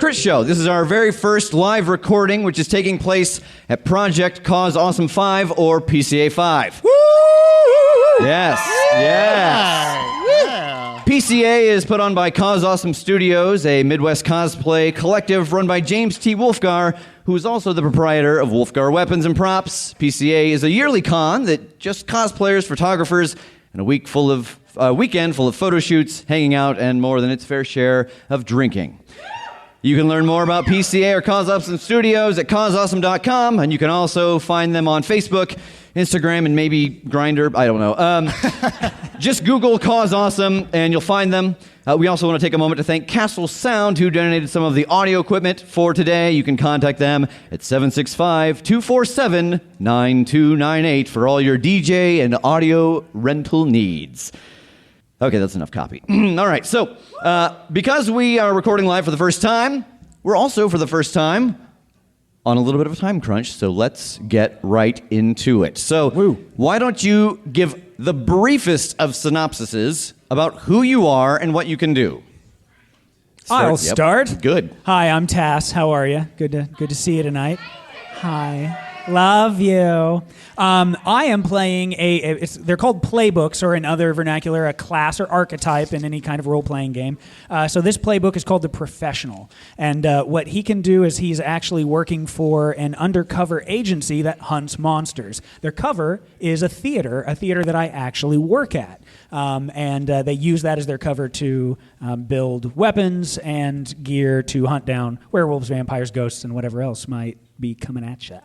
Critshow. This is our very first live recording, which is taking place at Project CosAwesome 5 or PCA5. Woo! Yes, yes. Yeah. PCA is put on by CosAwesome Studios, a Midwest cosplay collective run by James T. Wolfgar, who is also the proprietor of Wolfgar Weapons and Props. PCA is a yearly con that just cosplayers, photographers, and a weekend full of photo shoots, hanging out, and more than its fair share of drinking. You can learn more about PCA or CosAwesome Studios at CosAwesome.com, and you can also find them on Facebook, Instagram, and maybe Grindr. I don't know. Just Google CosAwesome, and you'll find them. We also want to take a moment to thank Castle Sound, who donated some of the audio equipment for today. You can contact them at 765-247-9298 for all your DJ and audio rental needs. Okay, that's enough copy. All right, so because we are recording live for the first time, we're also for the first time on a little bit of a time crunch, so let's get right into it. So why don't you give the briefest of synopsises about who you are and what you can do? I'll start. Good. Hi, I'm Tass. How are you? Good to see you tonight. Hi. Love you. I am playing they're called playbooks, or in other vernacular, a class or archetype in any kind of role-playing game. So this playbook is called The Professional. And what he can do is he's actually working for an undercover agency that hunts monsters. Their cover is a theater that I actually work at. And they use that as their cover to build weapons and gear to hunt down werewolves, vampires, ghosts, and whatever else might be coming at you.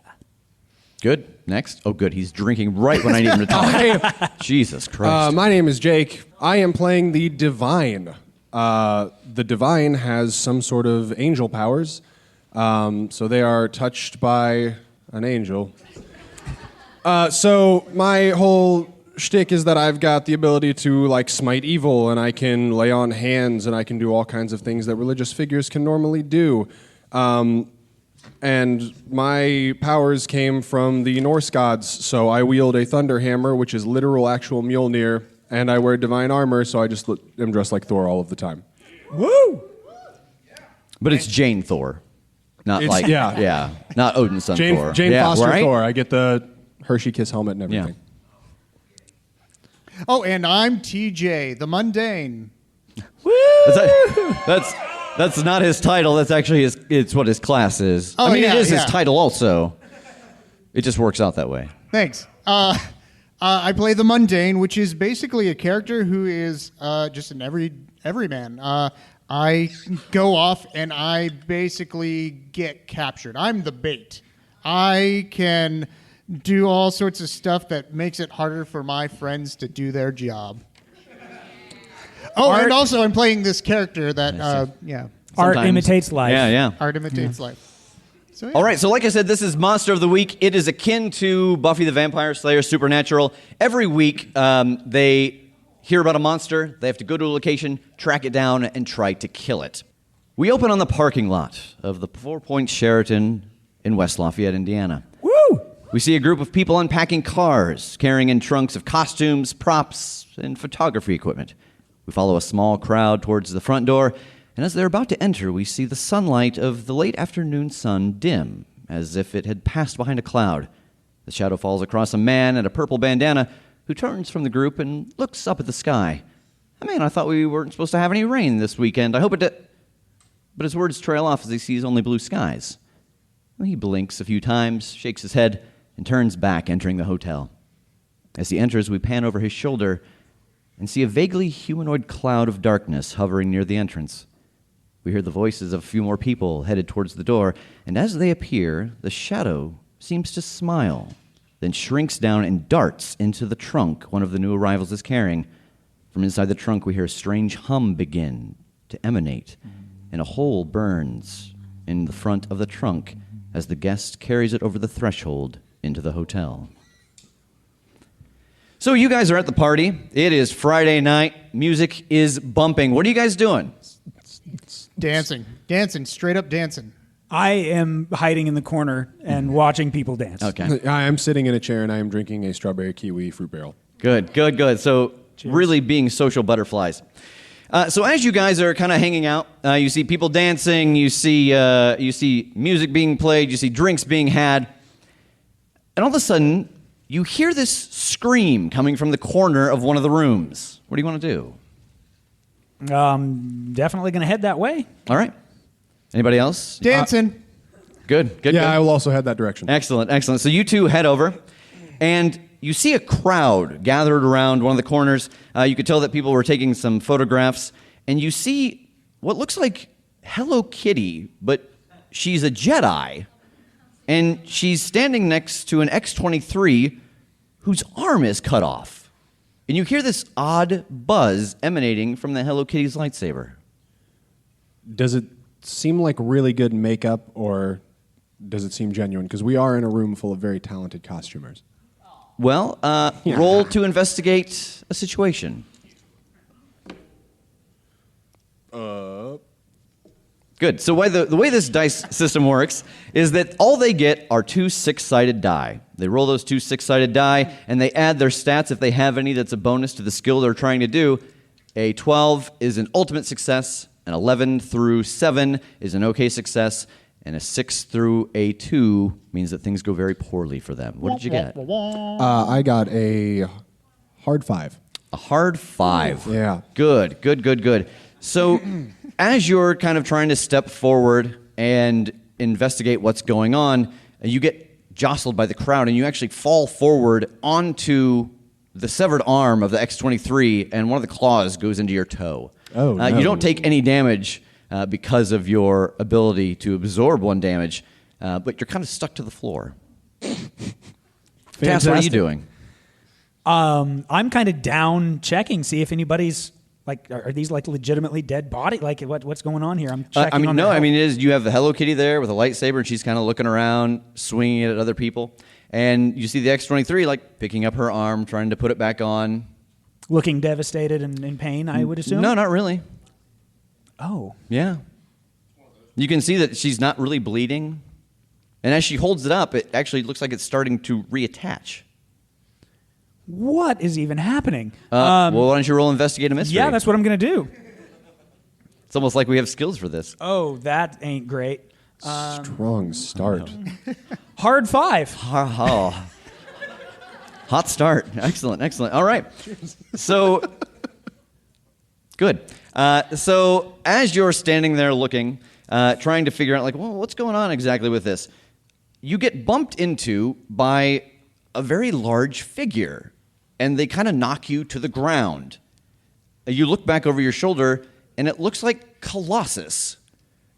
Good. Next. Oh, good. He's drinking right when I need him to talk. Jesus Christ. My name is Jake. I am playing the Divine. The Divine has some sort of angel powers. So they are touched by an angel. So my whole shtick is that I've got the ability to, like, smite evil, and I can lay on hands, and I can do all kinds of things that religious figures can normally do. And my powers came from the Norse gods, so I wield a thunder hammer, which is literal actual Mjolnir, and I wear divine armor, so I just am dressed like Thor all of the time. Woo! But it's Jane Thor. Not not Odin's son Thor. Jane Foster right? Thor. I get the Hershey Kiss helmet and everything. Yeah. Oh, and I'm TJ, the Mundane. Woo! That's not his title. That's actually it's what his class is. Oh, I mean, yeah, it is his yeah. title also. It just works out that way. Thanks. I play the Mundane, which is basically a character who is just an everyman. I go off and I basically get captured. I'm the bait. I can do all sorts of stuff that makes it harder for my friends to do their job. Oh, and also I'm playing this character that, Art imitates life. Yeah. Art imitates life. So, All right, so like I said, this is Monster of the Week. It is akin to Buffy the Vampire Slayer Supernatural. Every week, they hear about a monster. They have to go to a location, track it down, and try to kill it. We open on the parking lot of the Four Points Sheraton in West Lafayette, Indiana. Woo! We see a group of people unpacking cars, carrying in trunks of costumes, props, and photography equipment. We follow a small crowd towards the front door, and as they're about to enter, we see the sunlight of the late afternoon sun dim, as if it had passed behind a cloud. The shadow falls across a man in a purple bandana who turns from the group and looks up at the sky. Man, I thought we weren't supposed to have any rain this weekend. I hope it did. But his words trail off as he sees only blue skies. He blinks a few times, shakes his head, and turns back, entering the hotel. As he enters, we pan over his shoulder and see a vaguely humanoid cloud of darkness hovering near the entrance. We hear the voices of a few more people headed towards the door, and as they appear, the shadow seems to smile, then shrinks down and darts into the trunk one of the new arrivals is carrying. From inside the trunk, we hear a strange hum begin to emanate, and a hole burns in the front of the trunk as the guest carries it over the threshold into the hotel. So you guys are at the party. It is Friday night. Music is bumping. What are you guys doing? dancing, straight up dancing. I am hiding in the corner and watching people dance. Okay. I am sitting in a chair and I am drinking a strawberry kiwi fruit barrel. Good. So really being social butterflies. So as you guys are kind of hanging out, you see people dancing, you see music being played, you see drinks being had, and all of a sudden, you hear this scream coming from the corner of one of the rooms. What do you want to do? Definitely going to head that way. All right. Anybody else? Dancing. Good. Yeah, I will also head that direction. Excellent. So you two head over, and you see a crowd gathered around one of the corners. You could tell that people were taking some photographs, and you see what looks like Hello Kitty, but she's a Jedi, and she's standing next to an X-23 whose arm is cut off. And you hear this odd buzz emanating from the Hello Kitty's lightsaber. Does it seem like really good makeup, or does it seem genuine? Because we are in a room full of very talented costumers. Well, roll to investigate a situation. Good. So the way this dice system works is that all they get are 2 6-sided die. They roll those 2 6-sided die, and they add their stats if they have any that's a bonus to the skill they're trying to do. A 12 is an ultimate success, an 11 through 7 is an okay success, and a 6 through a 2 means that things go very poorly for them. What did you get? I got a hard 5. A hard 5. Yeah. Good. So as you're kind of trying to step forward and investigate what's going on, you get jostled by the crowd, and you actually fall forward onto the severed arm of the X-23, and one of the claws goes into your toe. Oh, no. You don't take any damage because of your ability to absorb 1 damage, but you're kind of stuck to the floor. Tass, what are you doing? I'm kind of down checking, see if anybody's like, are these like legitimately dead body? Like, what's going on here? I'm checking. You have the Hello Kitty there with a lightsaber, and she's kind of looking around, swinging it at other people, and you see the X-23 like picking up her arm, trying to put it back on, looking devastated and in pain. I would assume. No, not really. Oh, Yeah. You can see that she's not really bleeding, and as she holds it up, it actually looks like it's starting to reattach. what is even happening? Well, why don't you roll investigate a mystery? Yeah, that's what I'm gonna do. It's almost like we have skills for this. Oh, that ain't great. Strong start. Hard 5. Oh. Hot start. Excellent. All right. So, good. So as you're standing there looking, trying to figure out, like, well, what's going on exactly with this, you get bumped into by a very large figure, and they kind of knock you to the ground. You look back over your shoulder, and it looks like Colossus.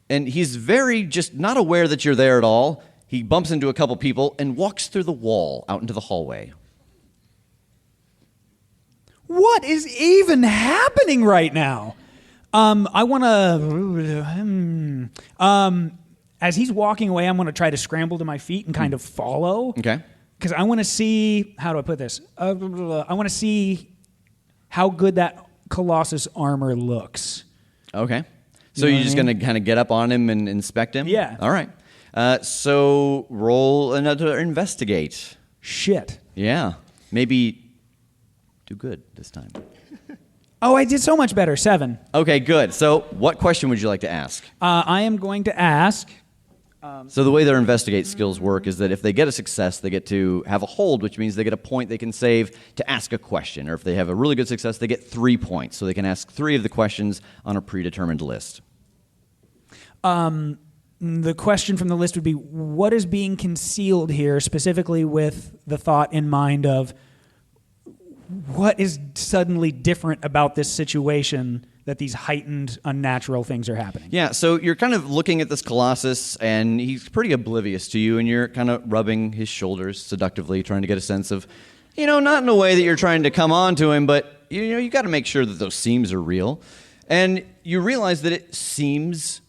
And he's very just not aware that you're there at all. He bumps into a couple people and walks through the wall out into the hallway. What is even happening right now? I want to. As he's walking away, I'm going to try to scramble to my feet and kind of follow. Okay. Because I want to see, how do I put this? I want to see how good that Colossus armor looks. Okay. So You know you're what just I mean? going to kind of get up on him and inspect him? Yeah. All right. So roll another investigate. Shit. Yeah. Maybe do good this time. Oh, I did so much better. 7. Okay, good. So what question would you like to ask? I am going to ask. So the way their investigate skills work is that if they get a success, they get to have a hold, which means they get a point they can save to ask a question. Or if they have a really good success, they get 3 points. So they can ask 3 of the questions on a predetermined list. The question from the list would be, what is being concealed here, specifically with the thought in mind of what is suddenly different about this situation that these heightened, unnatural things are happening? Yeah, so you're kind of looking at this Colossus, and he's pretty oblivious to you, and you're kind of rubbing his shoulders seductively, trying to get a sense of, not in a way that you're trying to come on to him, but, you got to make sure that those seams are real. And you realize that it seems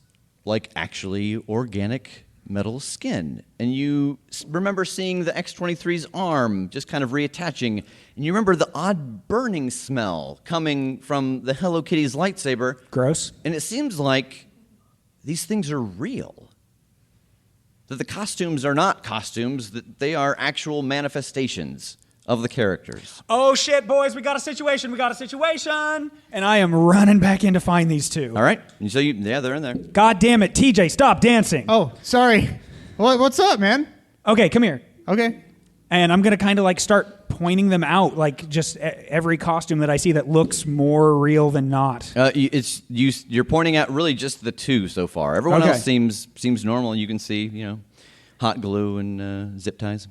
like actually organic metal skin. And you remember seeing the X-23's arm just kind of reattaching, and you remember the odd burning smell coming from the Hello Kitty's lightsaber. Gross. And it seems like these things are real. That the costumes are not costumes, that they are actual manifestations of the characters. Oh shit, boys, we got a situation. And I am running back in to find these two. All right. And so they're in there. God damn it, TJ, stop dancing. Oh, sorry. What's up, man? Okay, come here. Okay. And I'm going to kind of like start pointing them out, like just every costume that I see that looks more real than not. You're pointing at really just the two so far. Everyone Okay. else seems normal. You can see, hot glue and zip ties.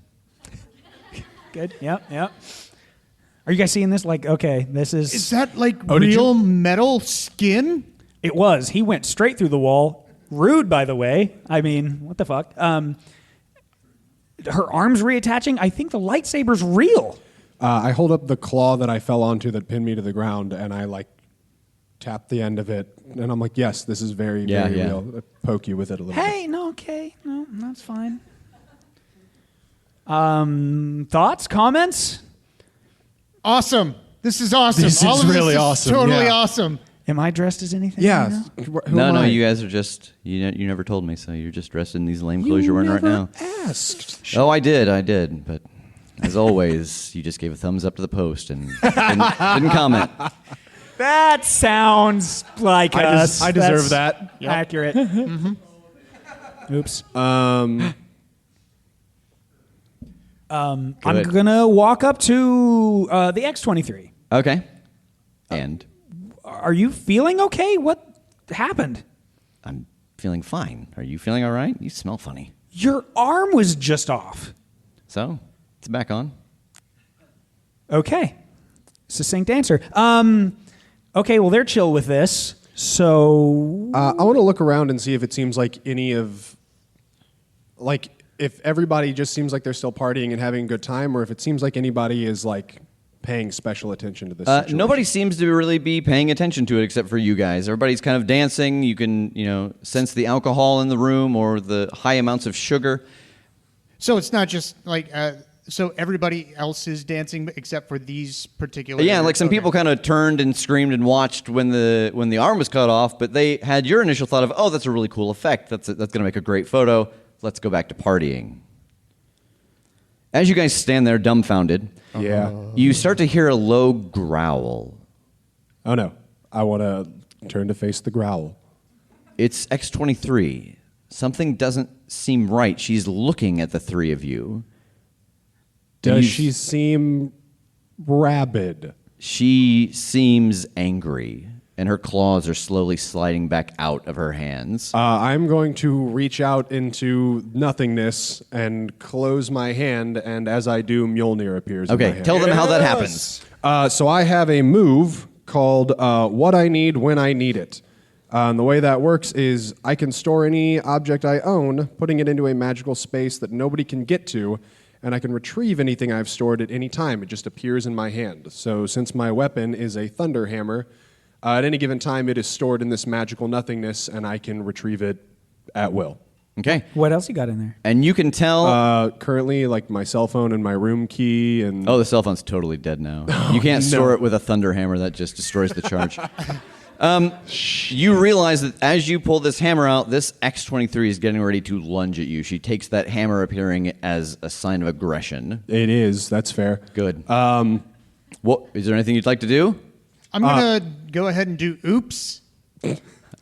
Good. Yep. Are you guys seeing this? Like, okay, this is... Is that like did real metal skin? It was. He went straight through the wall. Rude, by the way. I mean, what the fuck? Her arm's reattaching. I think the lightsaber's real. I hold up the claw that I fell onto that pinned me to the ground, and I like tap the end of it, and I'm like, yes, this is very, very real. I poke you with it a little bit. Hey, no, okay. No, that's fine. Thoughts? Comments? Awesome. This is awesome. This All is of really this is awesome, Totally yeah. awesome. Am I dressed as anything? Yeah. right No, you guys are just, you never told me, so you're just dressed in these lame clothes you're wearing right now. Asked. Oh, I did, but as always, you just gave a thumbs up to the post and didn't comment. now? That sounds like us. I deserve that. Accurate. Oops. Good. I'm going to walk up to the X-23. Okay. And Are you feeling okay? What happened? I'm feeling fine. Are you feeling all right? You smell funny. Your arm was just off. So, it's back on. Okay. Succinct answer. Okay, well, they're chill with this. So, I want to look around and see if it seems like if everybody just seems like they're still partying and having a good time, or if it seems like anybody is like paying special attention to this situation. Nobody seems to really be paying attention to it except for you guys. Everybody's kind of dancing. You can, sense the alcohol in the room or the high amounts of sugar. So it's not just like, so everybody else is dancing except for these particular. Yeah, like some Okay. people kind of turned and screamed and watched when the arm was cut off, but they had your initial thought of, oh, that's a really cool effect. That's going to make a great photo. Let's go back to partying. As you guys stand there dumbfounded, Yeah. you start to hear a low growl. Oh no. I want to turn to face the growl. It's X-23. Something doesn't seem right. She's looking at the three of you. Does You- she seem rabid? She seems angry, and her claws are slowly sliding back out of her hands. I'm going to reach out into nothingness and close my hand, and as I do, Mjolnir appears in my Okay, hand. tell them how that happens. So I have a move called What I Need When I Need It. And the way that works is I can store any object I own, putting it into a magical space that nobody can get to, and I can retrieve anything I've stored at any time. It just appears in my hand. So since my weapon is a thunder hammer, at any given time it is stored in this magical nothingness, and I can retrieve it at will. Okay. what else you got in there? And you can tell... Currently, like my cell phone and my room key, and oh, the cell phone's totally dead now. You can't store it with a thunder hammer. That just destroys the charge. You realize that as you pull this hammer out, this X-23 is getting ready to lunge at you. She takes that hammer appearing as a sign of aggression. it is. That's fair. Good. What, is there anything you'd like to do? I'm going to go ahead and do oops.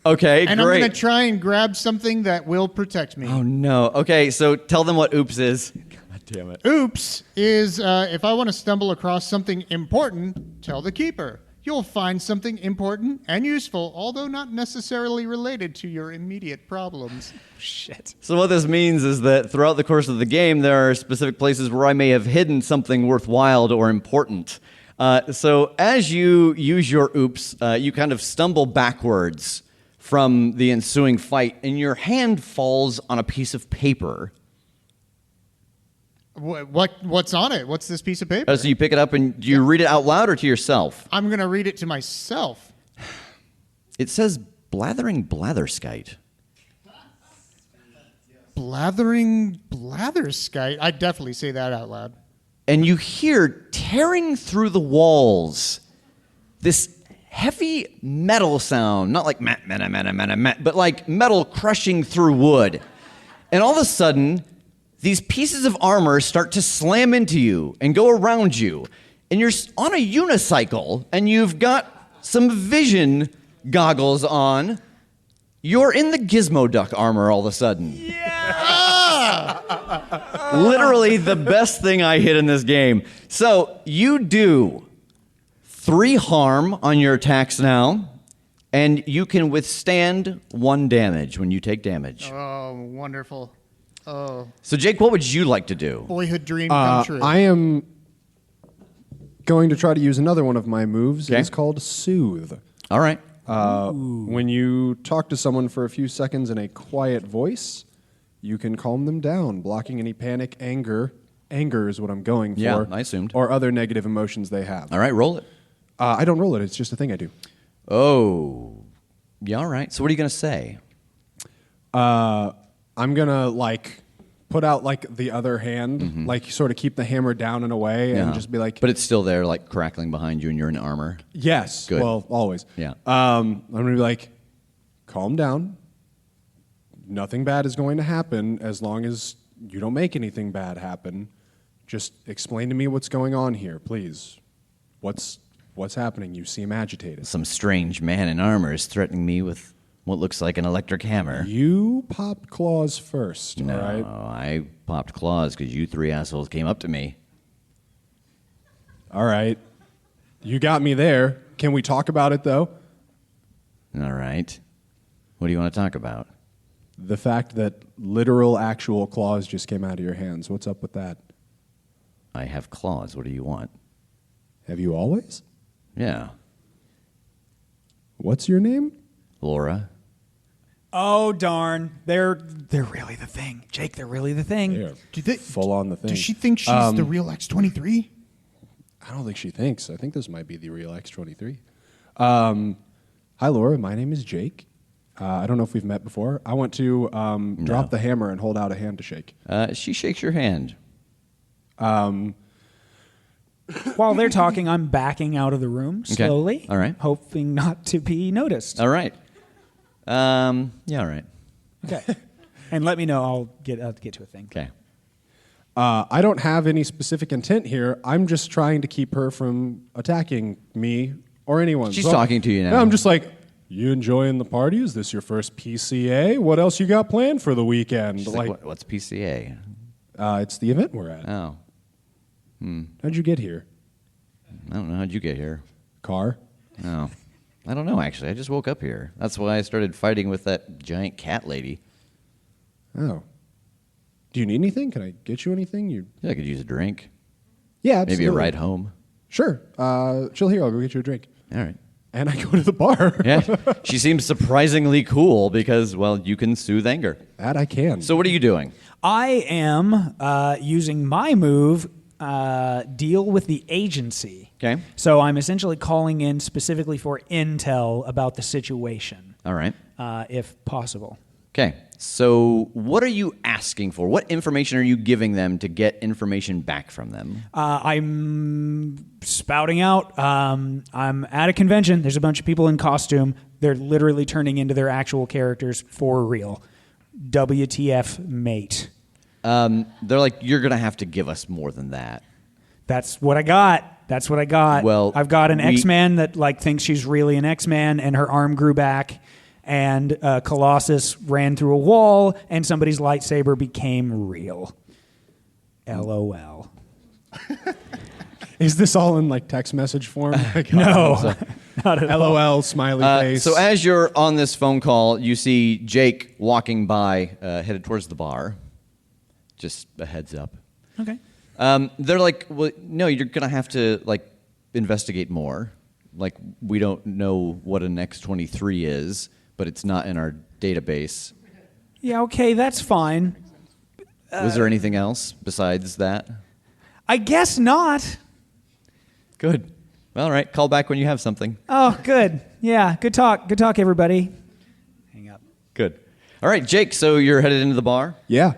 Okay, And great. I'm going to try and grab something that will protect me. Oh, no. Okay, so tell them what oops is. God damn it. Oops is if I want to stumble across something important, tell the keeper. You'll find something important and useful, although not necessarily related to your immediate problems. Shit. So what this means is that throughout the course of the game, there are specific places where I may have hidden something worthwhile or important. So as you use your oops, you kind of stumble backwards from the ensuing fight, and your hand falls on a piece of paper. What's on it? What's this piece of paper? So you pick it up, and do you read it out loud or to yourself? I'm going to read it to myself. It says blathering blatherskite. Blathering blatherskite. I'd definitely say that out loud. And you hear tearing through the walls this heavy metal sound, not like mat, but like metal crushing through wood. And all of a sudden, these pieces of armor start to slam into you and go around you. And you're on a unicycle, and you've got some vision goggles on. You're in the Gizmo Duck armor all of a sudden. Yeah! Literally the best thing I hit in this game. So you do 3 harm on your attacks now, and you can withstand 1 damage when you take damage. Oh, wonderful. Oh, So Jake, what would you like to do? boyhood dream come true. I am going to try to use another one of my moves. Okay. It's called Soothe. All right. When you talk to someone for a few seconds in a quiet voice, you can calm them down, blocking any panic, anger. Anger is what I'm going for. Yeah, I assumed. Or other negative emotions they have. All right, roll it. I don't roll it. It's just a thing I do. Oh. Yeah, all right. So what are you going to say? I'm going to, put out, the other hand, sort of keep the hammer down and away and just be like... But it's still there, crackling behind you and you're in armor. Yes. Good. Well, always. Yeah. I'm going to be like, calm down. Nothing bad is going to happen as long as you don't make anything bad happen. Just explain to me what's going on here, please. What's happening? You seem agitated. Some strange man in armor is threatening me with what looks like an electric hammer. You popped claws first, No, all right? I popped claws because you 3 assholes came up to me. All right. You got me there. Can we talk about it, though? All right. What do you want to talk about? The fact that literal, actual claws just came out of your hands. What's up with that? I have claws. What do you want? Have you always? Yeah. What's your name? Laura. Oh darn! They're really the thing, Jake. They're really the thing. They're full on the thing. Does she think she's the real X-23? I don't think she thinks. I think this might be the real X-23. Hi, Laura. My name is Jake. I don't know if we've met before. I want to drop the hammer and hold out a hand to shake. She shakes your hand. While they're talking, I'm backing out of the room slowly, All right. hoping not to be noticed. All right. Yeah, all right. Okay, and let me know. I'll get to a thing. Okay. I don't have any specific intent here. I'm just trying to keep her from attacking me or anyone. She's talking to you now. I'm just like, you enjoying the party? Is this your first PCA? What else you got planned for the weekend? She's like, what's PCA? It's the event we're at. Oh. How'd you get here? I don't know. How'd you get here? Car? Oh. I don't know, actually. I just woke up here. That's why I started fighting with that giant cat lady. Oh. Do you need anything? Can I get you anything? Yeah, I could use a drink. Yeah, absolutely. Maybe a ride home. Sure. Chill here. I'll go get you a drink. All right. And I go to the bar. Yeah. She seems surprisingly cool because, well, you can soothe anger. That I can. So what are you doing? I am using my move, deal with the agency. Okay. So I'm essentially calling in specifically for intel about the situation, All right. if possible. Okay. So what are you asking for? What information are you giving them to get information back from them? I'm spouting out. I'm at a convention. There's a bunch of people in costume. They're literally turning into their actual characters for real. WTF, mate. They're like, you're going to have to give us more than that. That's what I got. That's what I got. Well, I've got an X-Man that thinks she's really an X-Man, and her arm grew back, and Colossus ran through a wall, and somebody's lightsaber became real. LOL. Is this all in text message form? No, not at all. LOL, smiley face. So as you're on this phone call, you see Jake walking by, headed towards the bar. Just a heads up. Okay. They're like, well, no, you're going to have to, investigate more. We don't know what an X-23 is, but it's not in our database. Yeah, okay, that's fine. Was there anything else besides that? I guess not. Good. Well, all right. Call back when you have something. Oh, good. Yeah, good talk. Good talk, everybody. Hang up. Good. All right, Jake, so you're headed into the bar? Yeah.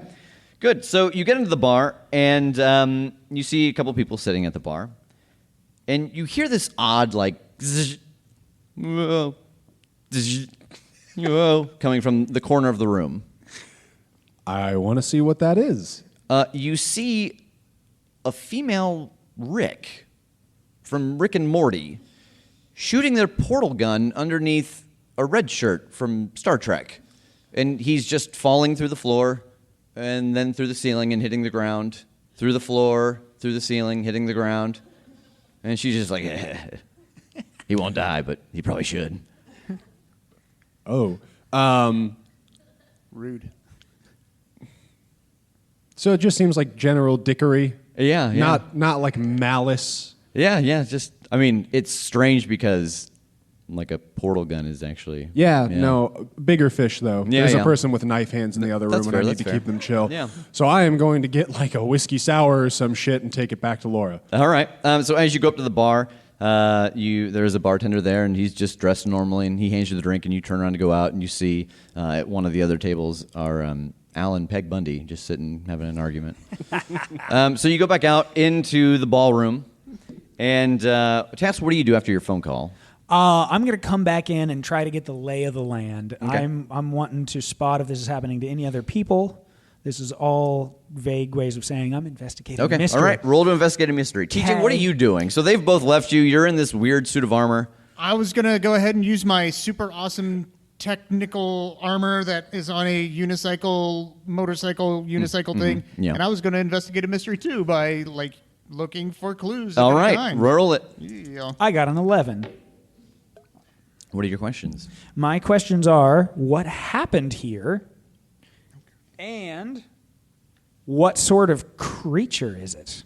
Good. So you get into the bar, and you see a couple people sitting at the bar. And you hear this odd, zzz, whoa, zzz, whoa, coming from the corner of the room. I want to see what that is. you see a female Rick from Rick and Morty shooting their portal gun underneath a red shirt from Star Trek. And he's just falling through the floor and then through the ceiling and hitting the ground, through the floor, through the ceiling, hitting the ground. And she's just like, he won't die, but he probably should. Oh. Rude. So it just seems like general dickery. Yeah. Not like malice. Yeah, just, I mean, it's strange because, like, a portal gun is actually... Yeah, no, bigger fish, though. Yeah, There's yeah. a person with knife hands in the other That's room, fair, and I need that's to fair. keep them chill. Yeah. So I am going to get, like, a whiskey sour or some shit and take it back to Laura. All right. So as you go up to the bar, there's a bartender there, and he's just dressed normally, and he hands you the drink, and you turn around to go out, and you see at one of the other tables are Al and Peg Bundy just sitting having an argument. So you go back out into the ballroom, and Tass, what do you do after your phone call? I'm going to come back in and try to get the lay of the land. Okay. I'm wanting to spot if this is happening to any other people. This is all vague ways of saying I'm investigating a Okay, mystery. all right. Roll to investigate a mystery. TJ, what are you doing? So they've both left you. You're in this weird suit of armor. I was going to go ahead and use my super awesome technical armor that is on a motorcycle thing. Yeah. And I was going to investigate a mystery too by like looking for clues. All of any right, kind. roll it. Yeah. I got an 11. What are your questions? My questions are, what happened here? And what sort of creature is it?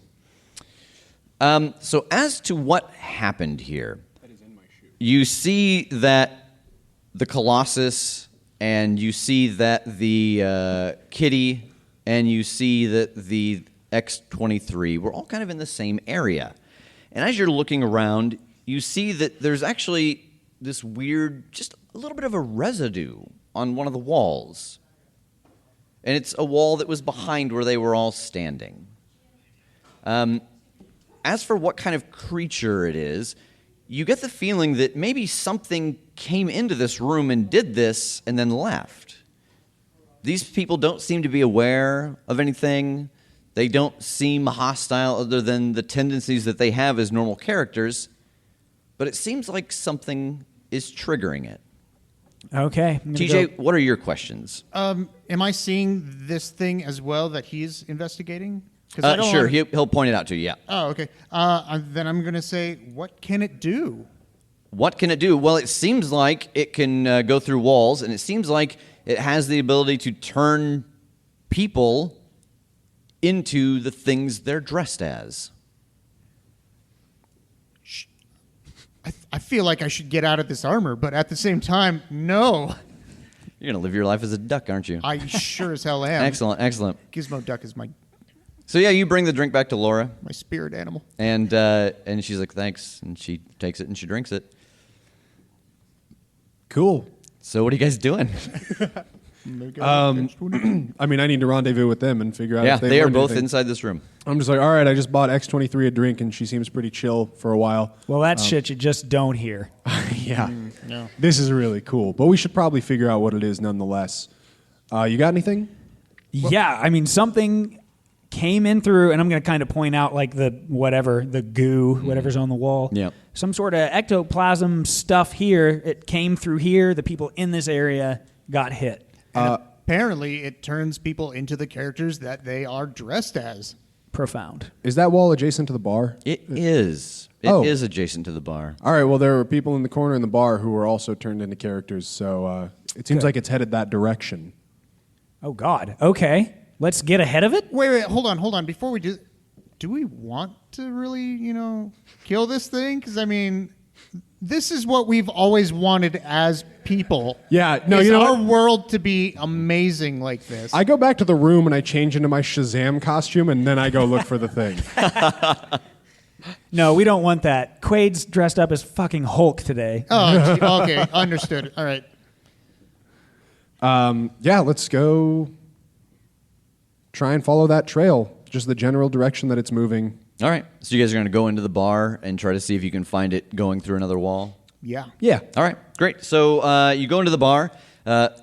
So as to what happened here, you see that the Colossus, and you see that the Kitty, and you see that the X-23 were all kind of in the same area. And as you're looking around, you see that there's actually this weird, just a little bit of a residue on one of the walls. And it's a wall that was behind where they were all standing. As for what kind of creature it is, you get the feeling that maybe something came into this room and did this and then left. These people don't seem to be aware of anything. They don't seem hostile other than the tendencies that they have as normal characters. But it seems like something is triggering it. Okay. I'm gonna TJ, go- what are your questions? Am I seeing this thing as well that he's investigating? 'Cause I don't Sure, wanna- he'll point it out to you, yeah. Oh, okay. Then I'm going to say, what can it do? What can it do? Well, it seems like it can go through walls, and it seems like it has the ability to turn people into the things they're dressed as. I feel like I should get out of this armor, but at the same time, no. You're going to live your life as a duck, aren't you? I sure as hell am. Excellent, excellent. Gizmo Duck is my So yeah, you bring the drink back to Laura, spirit animal. and she's like, thanks, and she takes it and she drinks it. Cool. So what are you guys doing? I mean, I need to rendezvous with them and figure out Yeah, if they've they are learned both anything. inside this room. I'm just like, all right, I just bought X-23 a drink, and she seems pretty chill for a while. Well, that's shit you just don't hear. Yeah. No. This is really cool, but we should probably figure out what it is nonetheless. You got anything? Yeah, I mean, something came in through, and I'm going to kind of point out like the goo, whatever's on the wall. Yeah. Some sort of ectoplasm stuff here. It came through here. The people in this area got hit. And apparently, it turns people into the characters that they are dressed as. Profound. Is that wall adjacent to the bar? It is. It is Oh. adjacent to the bar. All right, well, there were people in the corner in the bar who were also turned into characters, so it seems like it's headed that direction. Oh, God. Okay. Let's get ahead of it. Wait, hold on. Before we do we want to really, kill this thing? Because, I mean, this is what we've always wanted as people. Yeah, no, is you know our what? world to be amazing like this. I go back to the room and I change into my Shazam costume, and then I go look for the thing. No, we don't want that. Quaid's dressed up as fucking Hulk today. Oh, gee, okay, understood. All right. Yeah, let's go try and follow that trail, just the general direction that it's moving. All right. So you guys are going to go into the bar and try to see if you can find it going through another wall? Yeah. Yeah. All right, great. So you go into the bar.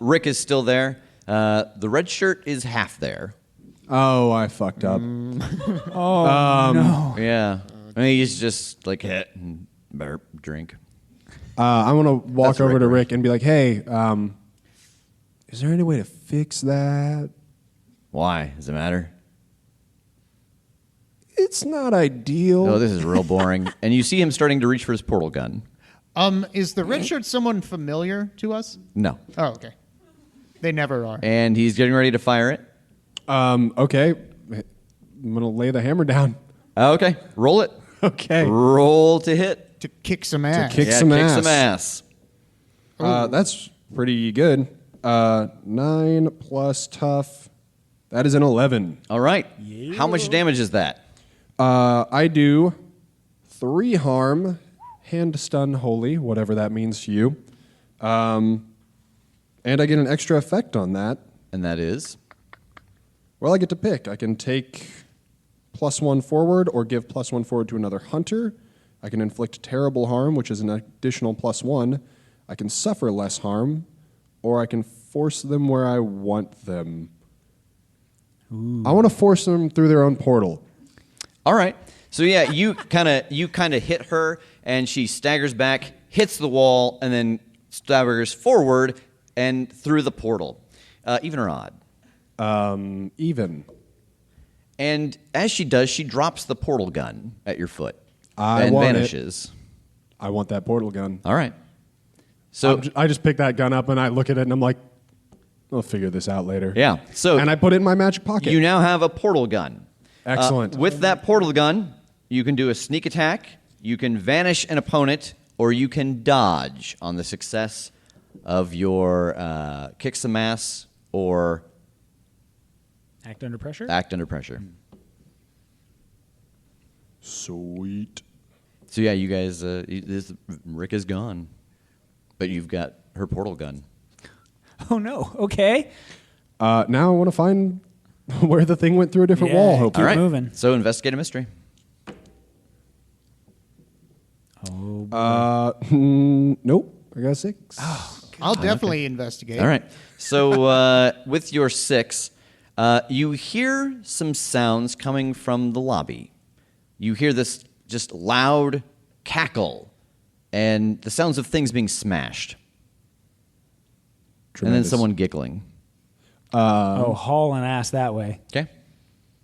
Rick is still there. The red shirt is half there. Oh, I fucked up. No. Yeah. I mean, he's just like, hit and burp, drink. I want to walk That's over Rick, to right? Rick and be like, hey, is there any way to fix that? Why? Does it matter? It's not ideal. Oh, this is real boring. And you see him starting to reach for his portal gun. Is the red shirt someone familiar to us? No. Oh, okay. They never are. And he's getting ready to fire it. Okay. I'm going to lay the hammer down. Okay. Roll it. Okay. Roll to hit. To kick some ass. kick- Yeah, some kick ass. some ass. That's pretty good. 9 plus tough. That is an 11. All right. How much damage is that? I do 3 harm, hand stun holy, whatever that means to you. And I get an extra effect on that. And that is? Well, I get to pick. I can take +1 forward or give +1 forward to another hunter. I can inflict terrible harm, which is an additional +1. I can suffer less harm, or I can force them where I want them. I want to force them through their own portal. All right. So yeah, you kind of hit her, and she staggers back, hits the wall, and then staggers forward and through the portal. Even or odd? Even. And as she does, she drops the portal gun at your foot I and want it. vanishes. I want that portal gun. All right. So I just pick that gun up and I look at it and I'm like, I'll figure this out later. yeah. So And I put it in my magic pocket. you now have a portal gun. Excellent. With that portal gun, you can do a sneak attack, you can vanish an opponent, or you can dodge on the success of your kick some ass or Act under pressure? act under pressure. Sweet. So yeah, you guys, Rick is gone, but you've got her portal gun. Oh, no. Okay. Now I want to find where the thing went through a different Yeah. wall, Keep hopefully. All right. moving. So investigate a mystery. Nope. I got a 6. I'll definitely investigate. All right. So with your 6, you hear some sounds coming from the lobby. You hear this just loud cackle and the sounds of things being smashed. And then Tremendous. someone giggling. Hauling ass that way. Okay.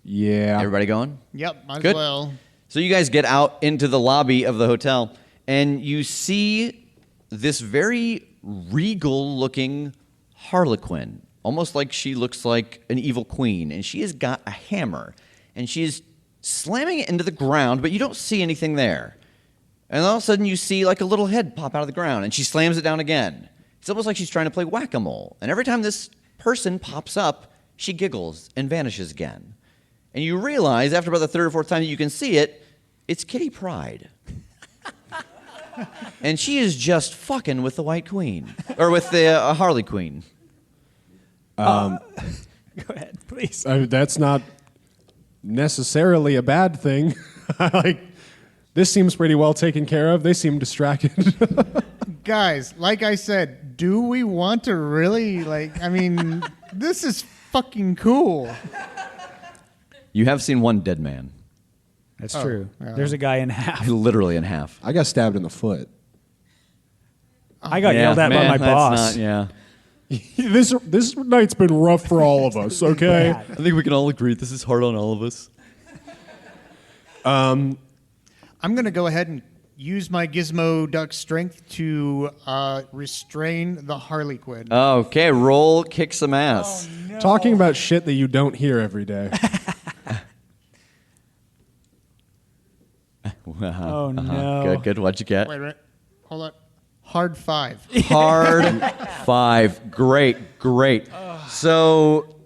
Yeah. Everybody going? Yep, might Good. as well. So you guys get out into the lobby of the hotel, and you see this very regal-looking Harlequin, almost like she looks like an evil queen, and she has got a hammer, and she is slamming it into the ground, but you don't see anything there. And all of a sudden, you see like a little head pop out of the ground, and she slams it down again. It's almost like she's trying to play whack-a-mole, and every time this person pops up, she giggles and vanishes again. And you realize after about the third or fourth time that you can see it, it's Kitty Pryde. And she is just fucking with the White Queen. Or with the Harley Queen. Go ahead, please. That's not necessarily a bad thing. This seems pretty well taken care of. They seem distracted. Guys, like I said, do we want to really, this is fucking cool. You have seen one dead man. That's true. There's a guy in half. Literally in half. I got stabbed in the foot. I got yelled at by my boss. Yeah. This night's been rough for all of us, okay? Bad. I think we can all agree this is hard on all of us. I'm going to go ahead and use my Gizmo Duck strength to restrain the Harley Quinn. Okay, roll, kick some ass. No. Talking about shit that you don't hear every day. Oh, no. Good. What'd you get? Wait. Hold on. Hard 5. Hard 5. Great. So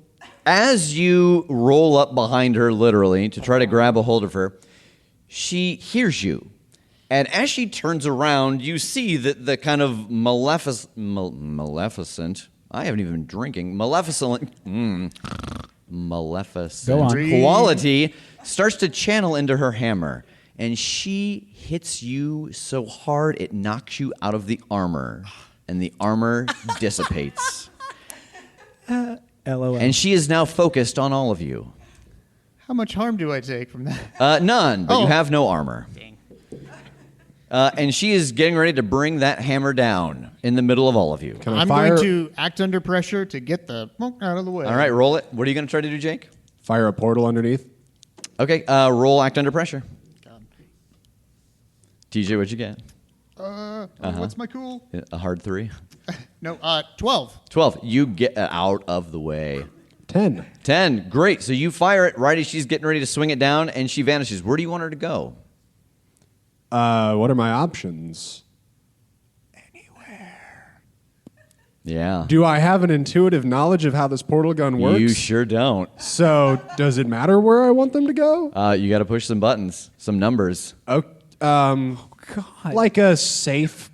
as you roll up behind her, literally, to try to grab a hold of her, she hears you. And as she turns around, you see that the kind of maleficent, I haven't even been drinking, maleficent Go on. quality starts to channel into her hammer. And she hits you so hard it knocks you out of the armor. And the armor dissipates. LOL. And she is now focused on all of you. How much harm do I take from that? None, but you Oh. have no armor. And she is getting ready to bring that hammer down in the middle of all of you. Can I I'm fire, going to act under pressure to get the monk out of the way. All right, roll it. What are you going to try to do, Jake? fire a portal underneath? Okay, roll act under pressure. God. TJ, what'd you get? What's my cool? A hard 3? No, 12. 12. You get out of the way. 10. 10. Great. So you fire it right as she's getting ready to swing it down, and she vanishes. Where do you want her to go? What are my options? Yeah. Do I have an intuitive knowledge of how this portal gun works? You sure don't. So, does it matter where I want them to go? You got to push some buttons, some numbers. Oh, God. like a safe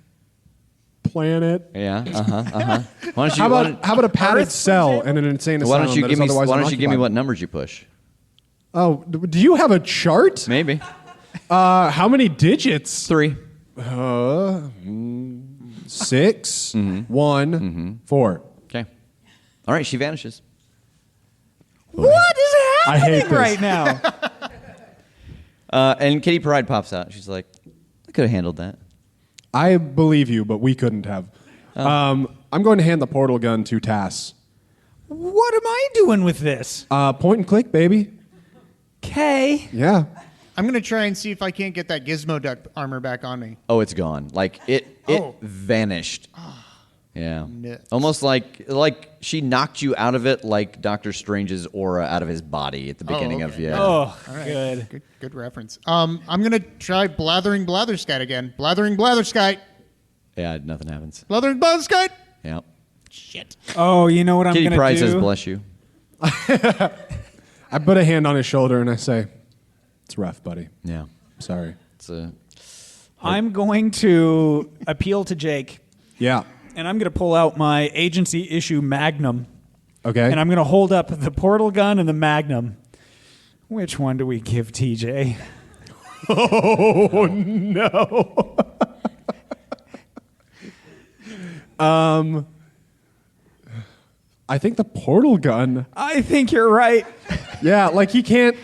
planet. Yeah. Why don't you? How about a padded cell and an insane why asylum don't you that give is me? otherwise Why don't you give me unoccupied? what numbers you push? Oh, do you have a chart? Maybe How many digits? 3. 6, 1, 4. Okay. All right. She vanishes. What is I hate happening this. right now? And Kitty Pride pops out. She's like, "I could have handled that." I believe you, but we couldn't have. I'm going to hand the portal gun to Tass. What am I doing with this? Point and click, baby. Okay. Yeah. I'm going to try and see if I can't get that gizmo duck armor back on me. Oh, it's gone. Like it Oh. vanished. Yeah. Nuts. Almost like she knocked you out of it, like Doctor Strange's aura out of his body at the beginning of okay. Oh, All right. good. Good reference. I'm going to try Blathering Blatherskite again. Blathering Blatherskite. Yeah. Nothing happens. Blathering Blatherskite. Yeah. Shit. Oh, you know what I'm Kitty going to do? Pride says, "Bless you." I put a hand on his shoulder and I say, "It's rough, buddy. Yeah. Sorry." It's a. I'm going to appeal to Jake, Yeah. and I'm going to pull out my agency issue Magnum, Okay. and I'm going to hold up the portal gun and the Magnum. Which one do we give TJ? Oh no. I think the portal gun. I think you're right. Yeah, like he can't.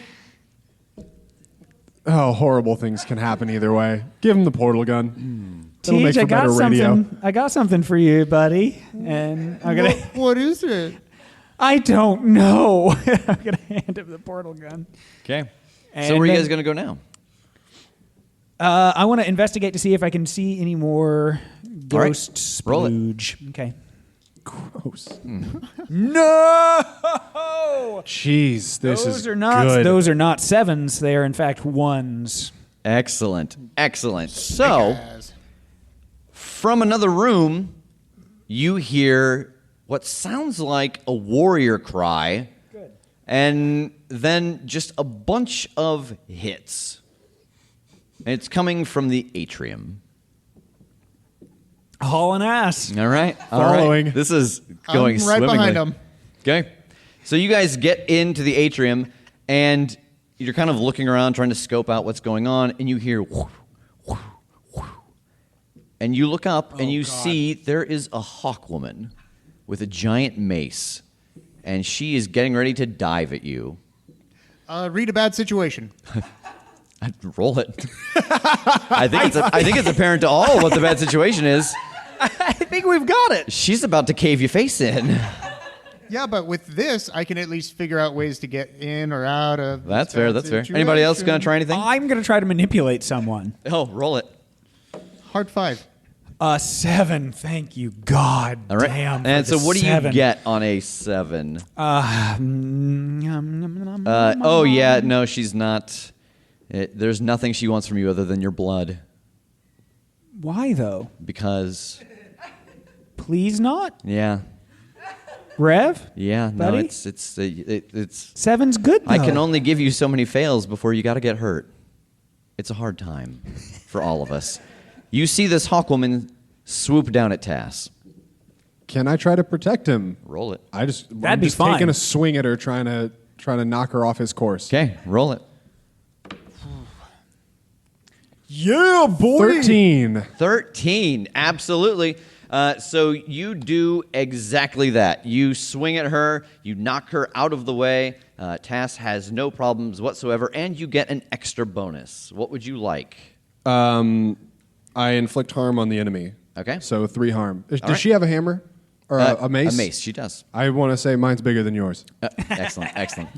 Oh, horrible things can happen either way. Give him the portal gun. It'll make TJ, for better radio. I got something for you, buddy. And I'm gonna. What is it? I don't know. I'm gonna hand him the portal gun. Okay. So And where are you then- guys gonna go now? I want to investigate to see if I can see any more All right. ghost Roll it. splooge. Okay. Gross. No. Jeez, this Those is are not. good. Those are not sevens. They are in fact ones. Excellent. Excellent. So, Guys. from another room, you hear what sounds like a warrior cry. Good. And then just a bunch of hits. And it's coming from the atrium. Hauling ass. All right. Following. This is going I'm right swimmingly. behind him. Okay. So you guys get into the atrium, and you're kind of looking around, trying to scope out what's going on, and you hear, whoo, whoo, whoo. And you look up, and you see there is a hawk woman with a giant mace, and she is getting ready to dive at you. Read a bad situation. I'd roll it. I think it's apparent to all what the bad situation is. I think we've got it. She's about to cave your face in. Yeah, but with this, I can at least figure out ways to get in or out of. That's this fair. bad That's fair. situation. Anybody else gonna try anything? I'm gonna try to manipulate someone. Oh, roll it. Hard 5. 7. Thank you, God. All right. Damn. And for so, the what do you 7. get on a 7? Mm, Oh yeah, no, she's not. There's nothing she wants from you other than your blood, Why though? because Please not, yeah, Rev. yeah, no, Buddy? it's 7's good. Though. I can only give you so many fails before you got to get hurt. It's a hard time for all of us. You see this hawkwoman swoop down at Tass. Can I try to protect him? Roll it. I'm be just fine. taking a swing at her, trying to knock her off his course. Okay, roll it. Yeah, boy. 13. 13, absolutely. So you do exactly that. You swing at her, you knock her out of the way. Tass has no problems whatsoever, and you get an extra bonus. What would you like? I inflict harm on the enemy. Okay. So 3 harm. Does right. she have a hammer? Or a mace? A mace, she does. I want to say mine's bigger than yours. Excellent, excellent.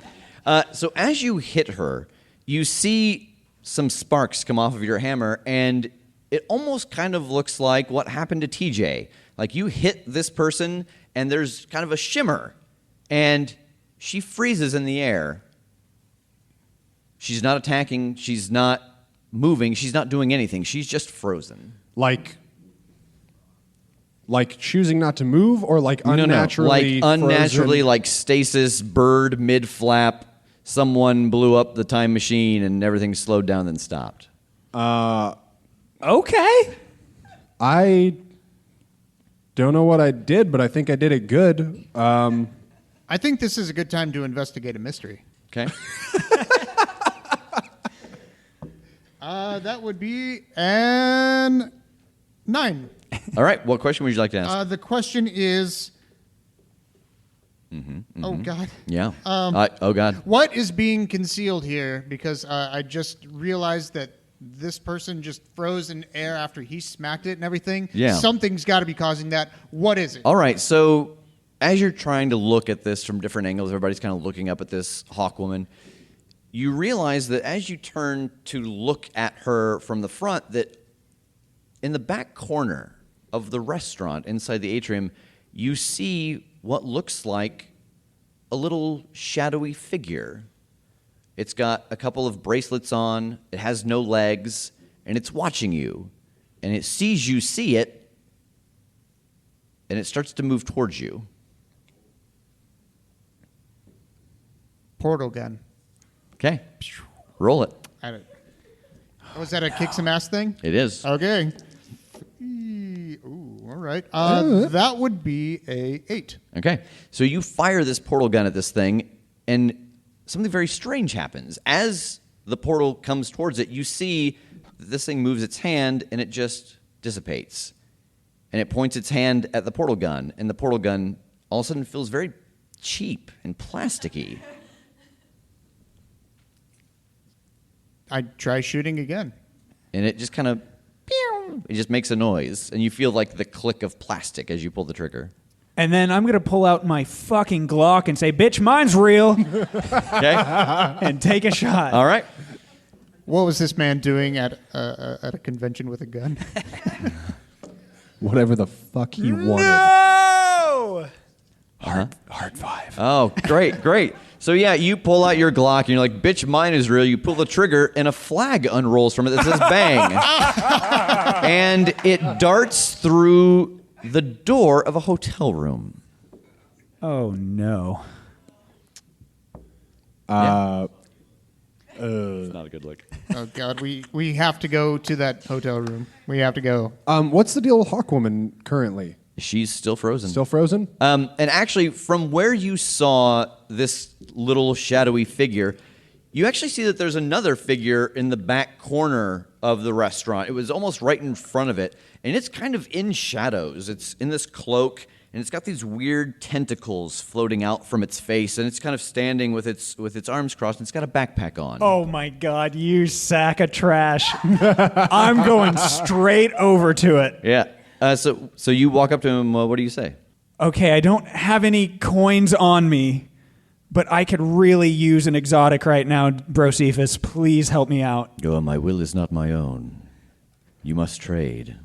So as you hit her, you see some sparks come off of your hammer, and it almost kind of looks like what happened to TJ. Like you hit this person, and there's kind of a shimmer, and she freezes in the air. She's not attacking. She's not moving. She's not doing anything. She's just frozen. Like choosing not to move, or like unnaturally Like unnaturally, frozen? like stasis, bird mid-flap, someone blew up the time machine and everything slowed down then stopped. Okay. I don't know what I did, but I think I did it good. I think this is a good time to investigate a mystery. Okay. That would be an 9. All right. What question would you like to ask? The question is... Oh, God. Yeah. Oh, God. What is being concealed here? Because I just realized that this person just froze in air after he smacked it and everything. Yeah. Something's got to be causing that. What is it? All right. So as you're trying to look at this from different angles, everybody's kind of looking up at this hawk woman. You realize that as you turn to look at her from the front, that in the back corner of the restaurant inside the atrium, you see what looks like a little shadowy figure. It's got a couple of bracelets on, it has no legs, and it's watching you. And it sees you see it, and it starts to move towards you. Portal gun. Okay. Roll it. Was that a kick some ass thing? It is. Okay. Ooh, all right. That would be a 8. Okay. So you fire this portal gun at this thing, and something very strange happens. As the portal comes towards it, you see that this thing moves its hand, and it just dissipates. And it points its hand at the portal gun, and the portal gun all of a sudden feels very cheap and plasticky. I try shooting again. And it just kind of, it just makes a noise, and you feel like the click of plastic as you pull the trigger. And then I'm going to pull out my fucking Glock and say, bitch, mine's real, Okay? and take a shot. All right. What was this man doing at a convention with a gun? Whatever the fuck he wanted. No! Hard 5. Oh, great, great. So, yeah, you pull out your Glock, and you're like, bitch, mine is real. You pull the trigger, and a flag unrolls from it that says bang. And it darts through the door of a hotel room. Oh, no. It's not a good look. Oh, God. We have to go to that hotel room. We have to go. What's the deal with Hawkwoman currently? She's still frozen. Still frozen? And actually, from where you saw this little shadowy figure, you actually see that there's another figure in the back corner of the restaurant. It was almost right in front of it, and it's kind of in shadows. It's in this cloak, and it's got these weird tentacles floating out from its face, and it's kind of standing with its arms crossed, and it's got a backpack on. Oh, my God, you sack of trash. I'm going straight over to it. Yeah. So you walk up to him. What do you say? Okay, I don't have any coins on me, but I could really use an exotic right now, Brocephus. Please help me out. Oh, my will is not my own. You must trade.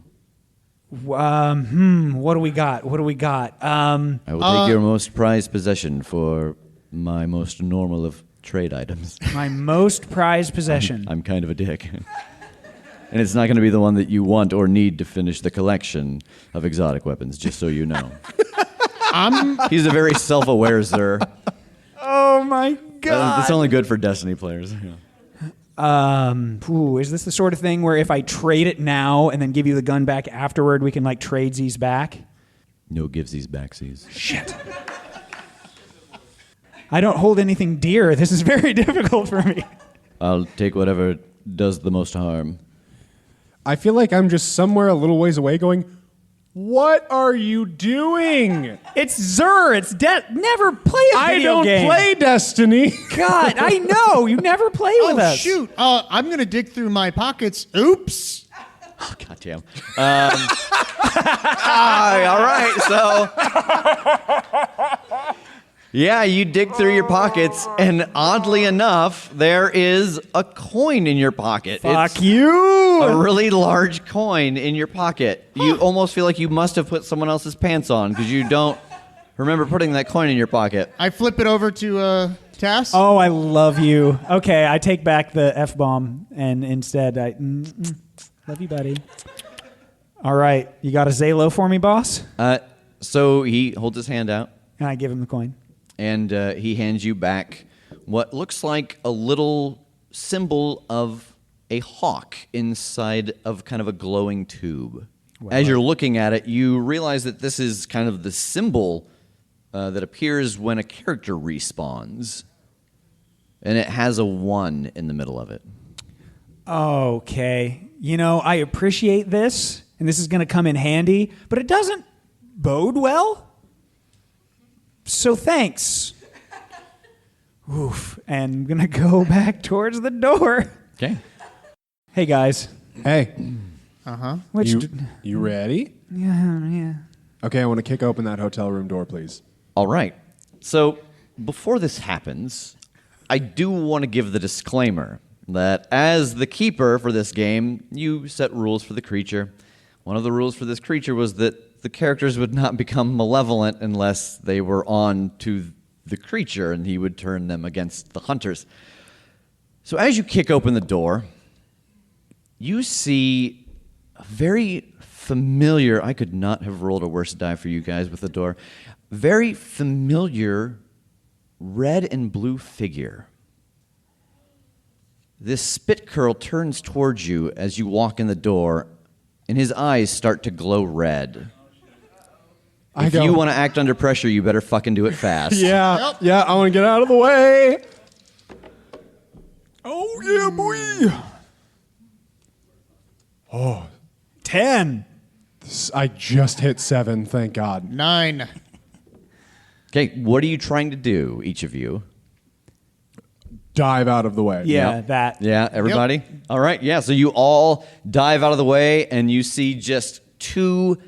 What do we got? I will take your most prized possession for my most normal of trade items. My most prized possession. I'm kind of a dick. And it's not going to be the one that you want or need to finish the collection of exotic weapons, just so you know. He's a very self-aware sir. Oh, my God. It's only good for Destiny players. Yeah. Is this the sort of thing where if I trade it now and then give you the gun back afterward, we can, like, trade these back? No givesies backsies. Shit. I don't hold anything dear. This is very difficult for me. I'll take whatever does the most harm. I feel like I'm just somewhere a little ways away going, What are you doing? It's Zur. It's never play a I video don't game. play Destiny. God, I know. You never play with us. Shoot. I'm going to dig through my pockets. Oops. Oh, goddamn. All right, so... Yeah, you dig through your pockets, and oddly enough, there is a coin in your pocket. Fuck you. A really large coin in your pocket. You almost feel like you must have put someone else's pants on because you don't remember putting that coin in your pocket. I flip it over to Tass. Oh, I love you. Okay, I take back the F-bomb, and instead I... love you, buddy. All right, you got a Zalo for me, boss? So he holds his hand out. And I give him the coin. And he hands you back what looks like a little symbol of a hawk inside of kind of a glowing tube. Wow. As you're looking at it, you realize that this is kind of the symbol that appears when a character respawns. And it has a 1 in the middle of it. Okay. You know, I appreciate this, and this is going to come in handy, but it doesn't bode well. So thanks. Oof. And I'm going to go back towards the door. Okay. Hey, guys. Hey, Which you ready? yeah. Okay, I want to kick open that hotel room door, please. All right. So before this happens, I do want to give the disclaimer that as the keeper for this game, you set rules for the creature. One of the rules for this creature was that the characters would not become malevolent unless they were on to the creature, and he would turn them against the hunters. So as you kick open the door, you see a very familiar... I could not have rolled a worse die for you guys with the door. Very familiar red and blue figure. This spit curl turns towards you as you walk in the door, and his eyes start to glow red. If you want to act under pressure, you better fucking do it fast. Yeah, I want to get out of the way. Oh, yeah, boy. Oh, 10. I just hit 7, thank God. 9. Okay, what are you trying to do, each of you? Dive out of the way. Yeah, that. Yeah, everybody? Yep. All right, yeah, so you all dive out of the way, and you see just 2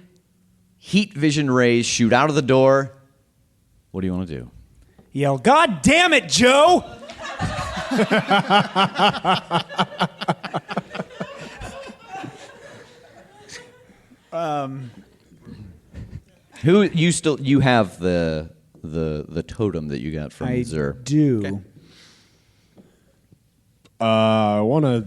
heat vision rays shoot out of the door. What do you want to do? Yell, God damn it, Joe! You have the totem that you got from I Zur. do. Okay. I want to...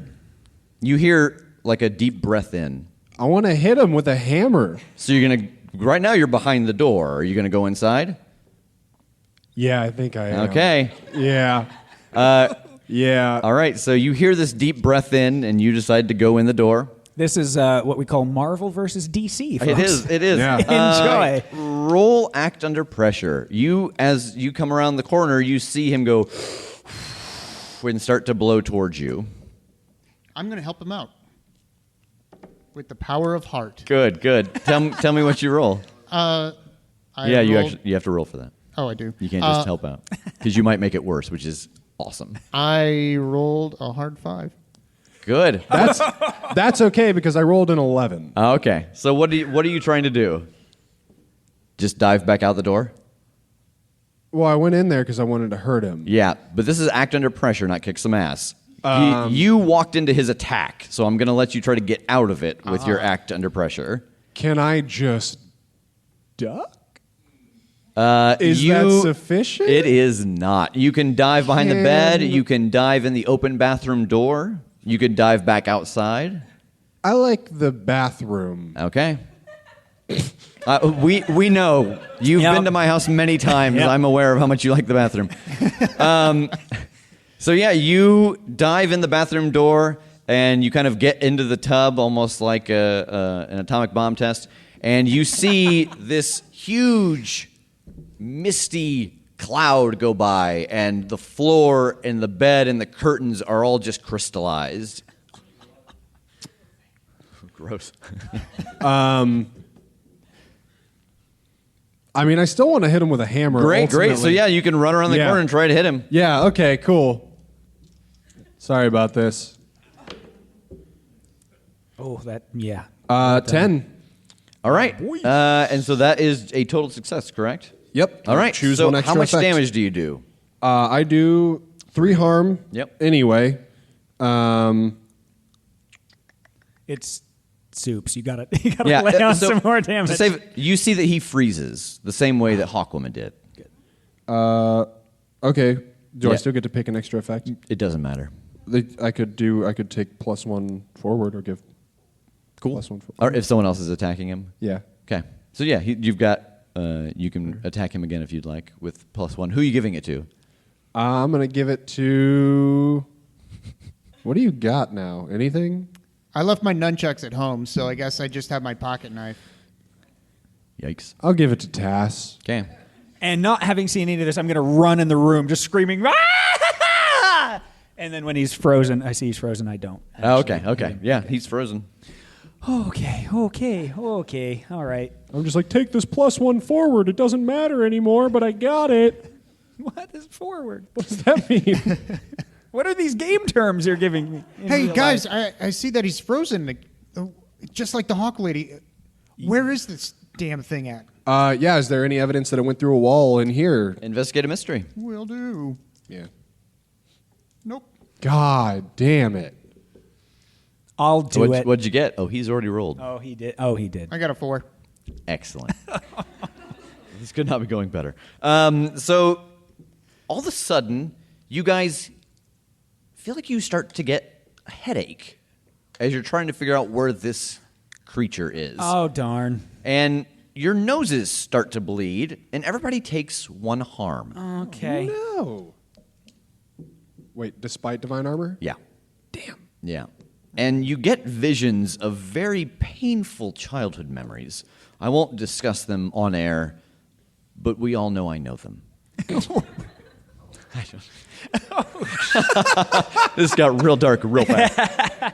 You hear like a deep breath in. I want to hit him with a hammer. So you're going to... Right now you're behind the door. Are you going to go inside? Yeah, I think I am. Okay. Yeah. Yeah. All right, so you hear this deep breath in, and you decide to go in the door. This is what we call Marvel versus DC, folks. It is. Yeah. Enjoy. Roll act under pressure. As you come around the corner, you see him go and start to blow towards you. I'm going to help him out with the power of heart. Good. Tell me what you roll. You have to roll for that. Oh, I do. You can't just help out because you might make it worse, which is awesome. I rolled a hard 5. Good. That's okay because I rolled an 11. Okay. So what are you trying to do? Just dive back out the door? Well, I went in there because I wanted to hurt him. Yeah, but this is act under pressure, not kick some ass. You walked into his attack, so I'm going to let you try to get out of it with your act under pressure. Can I just duck? Is that sufficient? It is not. You can dive behind the bed. You can dive in the open bathroom door. You could dive back outside. I like the bathroom. Okay. We know. You've been to my house many times. Yep. I'm aware of how much you like the bathroom. So yeah, you dive in the bathroom door and you kind of get into the tub almost like an atomic bomb test. And you see this huge, misty cloud go by, and the floor and the bed and the curtains are all just crystallized. Gross. I mean, I still want to hit him with a hammer. Great. So ultimately. yeah, you can run around the Yeah. corner and try to hit him. Yeah, okay, cool. Sorry about this. Oh, that, yeah. 10. All right. And so that is a total success, correct? Yep. All right. Choose so one extra how much effect. damage do you do? I do 3 harm. Yep. Anyway. It's soups. You gotta lay on so some more damage. To save, you see that he freezes the same way that Hawkwoman did. Okay. Do I Yeah. still get to pick an extra effect? It doesn't matter. I could take +1 forward or give +1 forward. Or if someone else is attacking him. Yeah. Okay. So yeah, you've got. You can attack him again if you'd like with +1. Who are you giving it to? I'm going to give it to... What do you got now? Anything? I left my nunchucks at home, so I guess I just have my pocket knife. Yikes. I'll give it to Tass. Okay. And not having seen any of this, I'm going to run in the room just screaming, "Ah!" And then when he's frozen, I see he's frozen, I don't. Oh, actually hit okay. him. Yeah, he's frozen. Okay. All right. I'm just like, take this +1 forward. It doesn't matter anymore, but I got it. What is forward? What does that mean? What are these game terms you're giving me? in Hey, real guys, life? I see that he's frozen, just like the Hawk Lady. Where is this damn thing at? Yeah, is there any evidence that it went through a wall in here? Investigate a mystery. Will do. Yeah. Nope. God damn it. I'll do it. What'd you get? Oh, he's already rolled. Oh, he did. I got a 4. Excellent. This could not be going better. So, all of a sudden, you guys feel like you start to get a headache as you're trying to figure out where this creature is. Oh, darn. And your noses start to bleed, and everybody takes 1 harm. Okay. No. Wait, despite divine armor? Yeah. Damn. Yeah. And you get visions of very painful childhood memories. I won't discuss them on air, but we all know I know them. This got real dark real fast.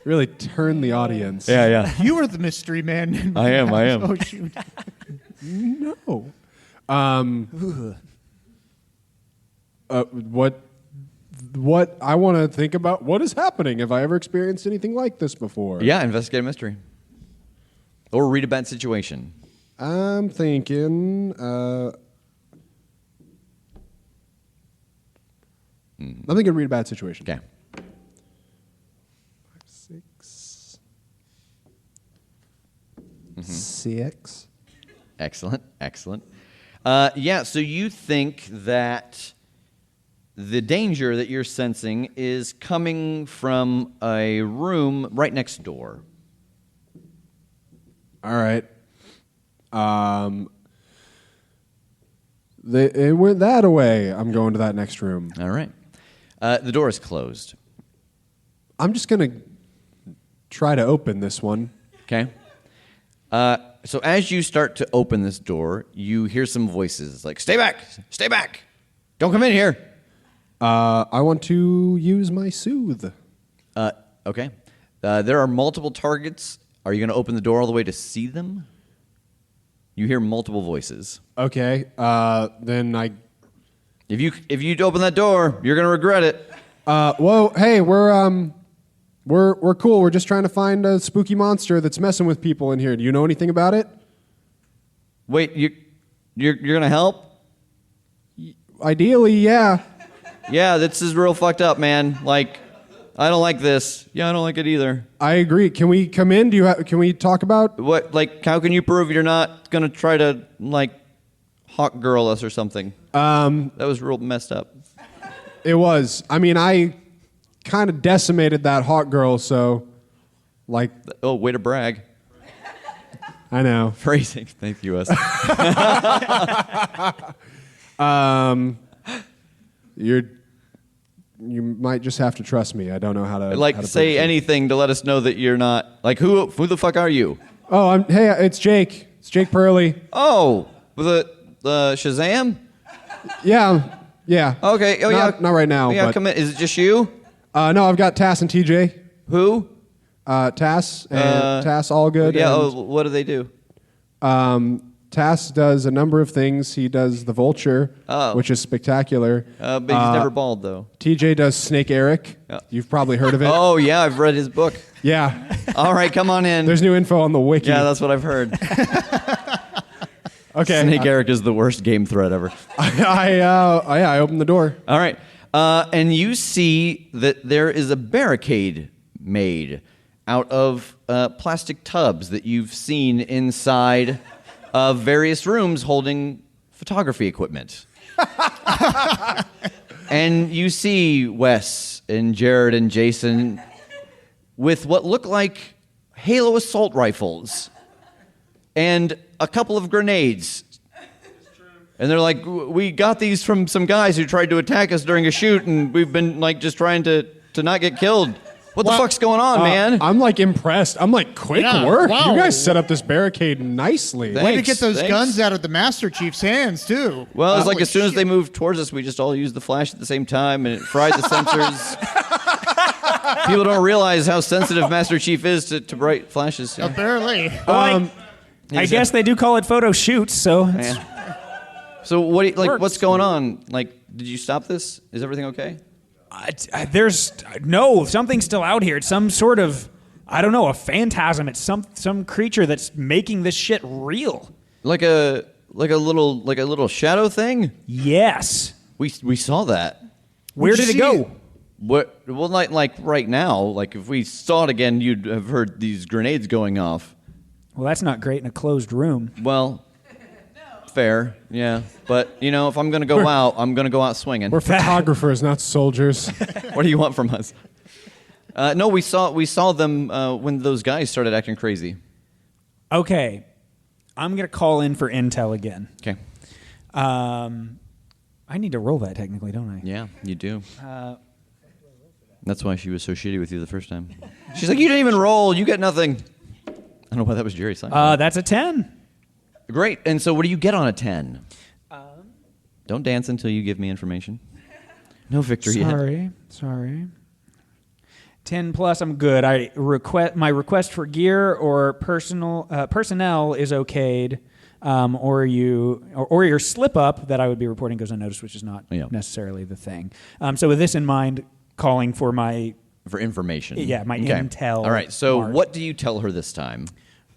Really turn the audience. Yeah. You are the mystery man. I am. Oh, shoot. No. What I want to think about, what is happening? Have I ever experienced anything like this before? Yeah, investigate a mystery. Or read a bad situation. I'm thinking, I'm thinking read a bad situation. Okay. 6. 6. Excellent. Yeah, so you think that the danger that you're sensing is coming from a room right next door. All right. It went that away. I'm going to that next room. All right. The door is closed. I'm just going to try to open this one. Okay. So as you start to open this door, you hear some voices like, stay back, don't come in here. I want to use my soothe. Okay. There are multiple targets. Are you going to open the door all the way to see them? You hear multiple voices. Okay. Then I. If you open that door, you're going to regret it. Whoa. Hey, we're cool. We're just trying to find a spooky monster that's messing with people in here. Do you know anything about it? Wait, you're going to help? Ideally, yeah. Yeah, this is real fucked up, man. Like, I don't like this. Yeah, I don't like it either. I agree. Can we come in? Can we talk about? What? Like, how can you prove you're not going to try to, like, hawk girl us or something? That was real messed up. It was. I mean, I kind of decimated that hawk girl, so, like, Oh, way to brag. I know. Phrasing. Thank you, Wes. You might just have to trust me. I don't know how to Like, how to say put it. anything to let us know that you're not. Like, who the fuck are you? Oh, hey, it's Jake. It's Jake Purley. Oh, the Shazam? Yeah. Okay. Oh, yeah. Not right now. Yeah, but, come in. Is it just you? no, I've got Tass and TJ. Who? Tass and Tass, all good. Yeah. and, Oh, what do they do? Tass does a number of things. He does the vulture, which is spectacular. But he's never bald, though. TJ does Snake Eric. You've probably heard of it. Oh, yeah, I've read his book. Yeah. All right, come on in. There's new info on the wiki. Yeah, that's what I've heard. Okay. Snake Eric is the worst game threat ever. I opened the door. All right. And you see that there is a barricade made out of plastic tubs that you've seen inside of various rooms holding photography equipment. And you see Wes and Jared and Jason with what look like Halo assault rifles and a couple of grenades. And they're like, we got these from some guys who tried to attack us during a shoot, and we've been like just trying to not get killed. What the fuck's going on, man? I'm like impressed. I'm like, quick work. Wow. You guys set up this barricade nicely. Way to get those guns out of the Master Chief's hands, too. Well, it's like as soon as they moved towards us, we just all used the flash at the same time, and it fried the sensors. People don't realize how sensitive Master Chief is to bright flashes. Yeah. Apparently. I guess they do call it photo shoots, so... So what? What's going on? Like, did you stop this? Is everything okay? Something's still out here. It's some sort of, I don't know, a phantasm. It's some creature that's making this shit real. Like a little shadow thing? Yes. We saw that. Where did it go? What? Well, like right now. Like if we saw it again, you'd have heard these grenades going off. Well, that's not great in a closed room. Well, fair, yeah. But if I'm gonna go out, I'm gonna go out swinging. We're photographers, not soldiers. What do you want from us? No, we saw them when those guys started acting crazy. Okay, I'm gonna call in for intel again. Okay. I need to roll that technically, don't I? Yeah, you do. That's why she was so shitty with you the first time. She's like, you didn't even roll. You get nothing. I don't know why that was Jerry's sign. That's a 10. Great. And so what do you get on a 10? Don't dance until you give me information. No victory yet. Sorry. 10 plus, I'm good. My request for gear or personnel is okayed, or your slip up that I would be reporting goes unnoticed, which is not necessarily the thing. So with this in mind, calling for my information. Yeah, my intel. All right. So mark. what do you tell her this time?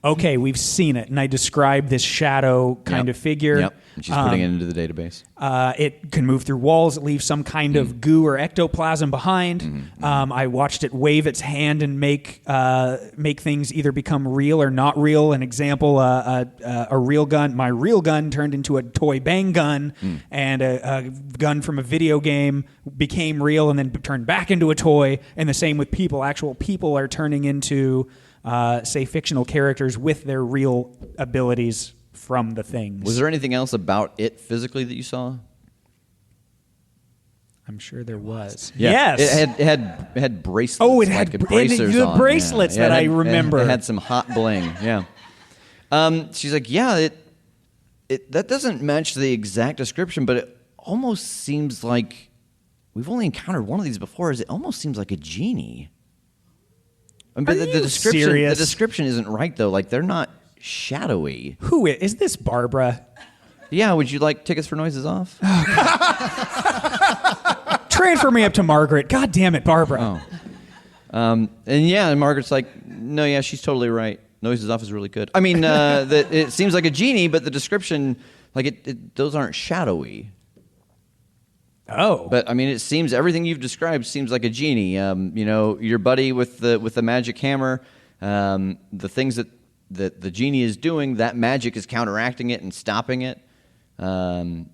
Okay, we've seen it, and I describe this shadow kind of figure. Yep. And she's putting it into the database. It can move through walls. It leaves some kind of goo or ectoplasm behind. I watched it wave its hand and make things either become real or not real. An example: a real gun. My real gun turned into a toy bang gun, and a gun from a video game became real and then turned back into a toy. And the same with people. Actual people are turning into say fictional characters with their real abilities from the things. Was there anything else about it physically that you saw? I'm sure there was. Yeah. Yes. It had bracelets. Oh, it had bracers the on. bracelets that I remember. It had some hot bling. Yeah. She's like, yeah, that doesn't match the exact description, but it almost seems like we've only encountered one of these before. It almost seems like a genie. But the description isn't right though. Like they're not shadowy. Who is this? Barbara? Yeah. Would you like tickets for Noises Off? Transfer me up to Margaret. God damn it, Barbara. Oh. And Margaret's like, no, yeah, she's totally right. Noises Off is really good. I mean, it seems like a genie, but the description, like those aren't shadowy. Oh. But I mean, it seems everything you've described seems like a genie. Your buddy with the magic hammer, the things that the genie is doing, that magic is counteracting it and stopping it. And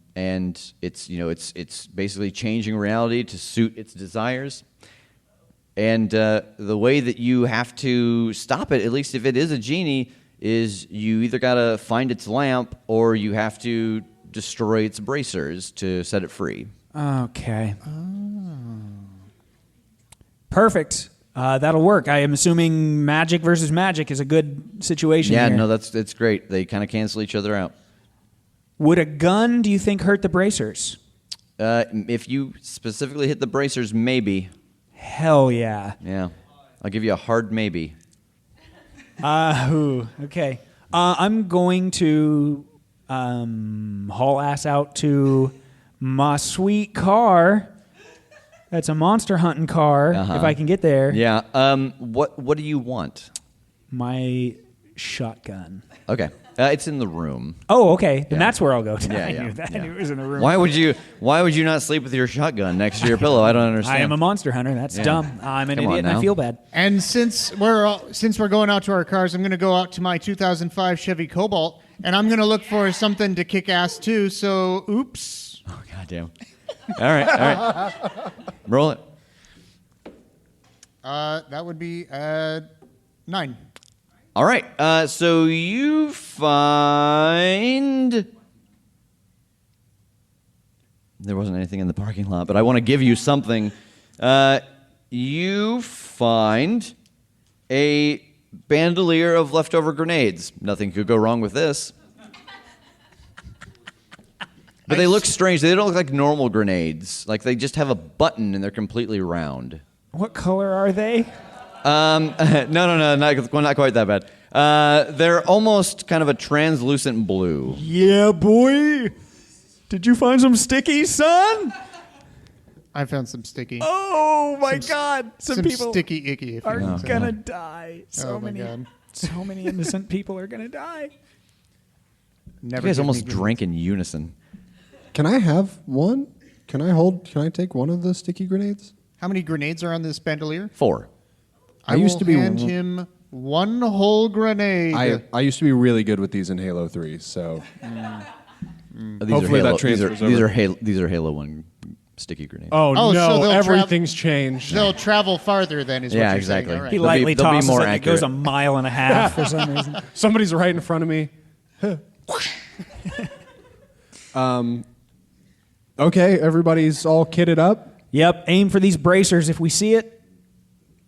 it's basically changing reality to suit its desires. And the way that you have to stop it, at least if it is a genie, is you either got to find its lamp or you have to destroy its bracers to set it free. Okay. Perfect. That'll work. I am assuming magic versus magic is a good situation Yeah, here. no, that's great. They kind of cancel each other out. Would a gun, do you think, hurt the bracers? If you specifically hit the bracers, maybe. Hell yeah. Yeah. I'll give you a hard maybe. Okay. I'm going to haul ass out to my sweet car. That's a monster hunting car, if I can get there. Yeah. What do you want? My shotgun. Okay. It's in the room. Oh, okay. Then that's where I'll go. I Yeah. knew that. I knew it was in the room. Why would you not sleep with your shotgun next to your pillow? I don't understand. I am a monster hunter. That's dumb. I'm an Come on idiot and I now. feel bad. And since we're going out to our cars, I'm going to go out to my 2005 Chevy Cobalt, and I'm going to look for something to kick ass too. So, oops. Oh, goddamn. All right. Roll it. That would be 9. All right. So you find there wasn't anything in the parking lot, but I want to give you something. You find a bandolier of leftover grenades. Nothing could go wrong with this. But they look strange. They don't look like normal grenades. Like they just have a button and they're completely round. What color are they? No, not quite that bad. They're almost kind of a translucent blue. Yeah, boy. Did you find some stickies, son? I found some sticky. Oh my God! Some people sticky icky. If are you want to say gonna that. die. Oh my God. So many innocent people are gonna die. Never You guys give almost me drank in unison. Can I have one? Can I take one of the sticky grenades? How many grenades are on this bandolier? 4. I used will to be hand him one whole grenade. I used to be really good with these in Halo 3, so These Hopefully are that Halo, transfers these over. are these are Halo 1 sticky grenades. Oh, Oh, so no, they'll everything's changed. They'll travel farther then, is what Yeah, you're exactly. saying. All right. He They'll be- lightly they'll be tosses more it and it goes accurate. a mile and a half for some reason. Somebody's right in front of me. Okay, everybody's all kitted up. Yep, aim for these bracers if we see it.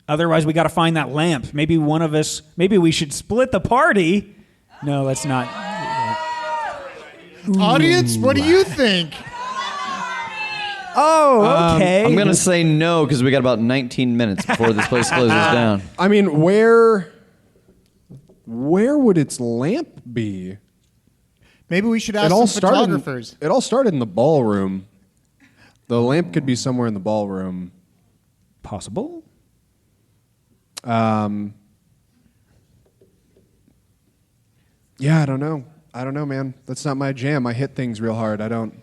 Otherwise, we got to find that lamp. Maybe one of us, maybe we should split the party. No, let's not. Audience, what do you think? Oh, okay. I'm going to say no because we got about 19 minutes before this place closes down. I mean, where would its lamp be? Maybe we should ask some photographers. It all started in the ballroom. The lamp could be somewhere in the ballroom. Possible. Yeah, I don't know. Man. That's not my jam. I hit things real hard. I don't.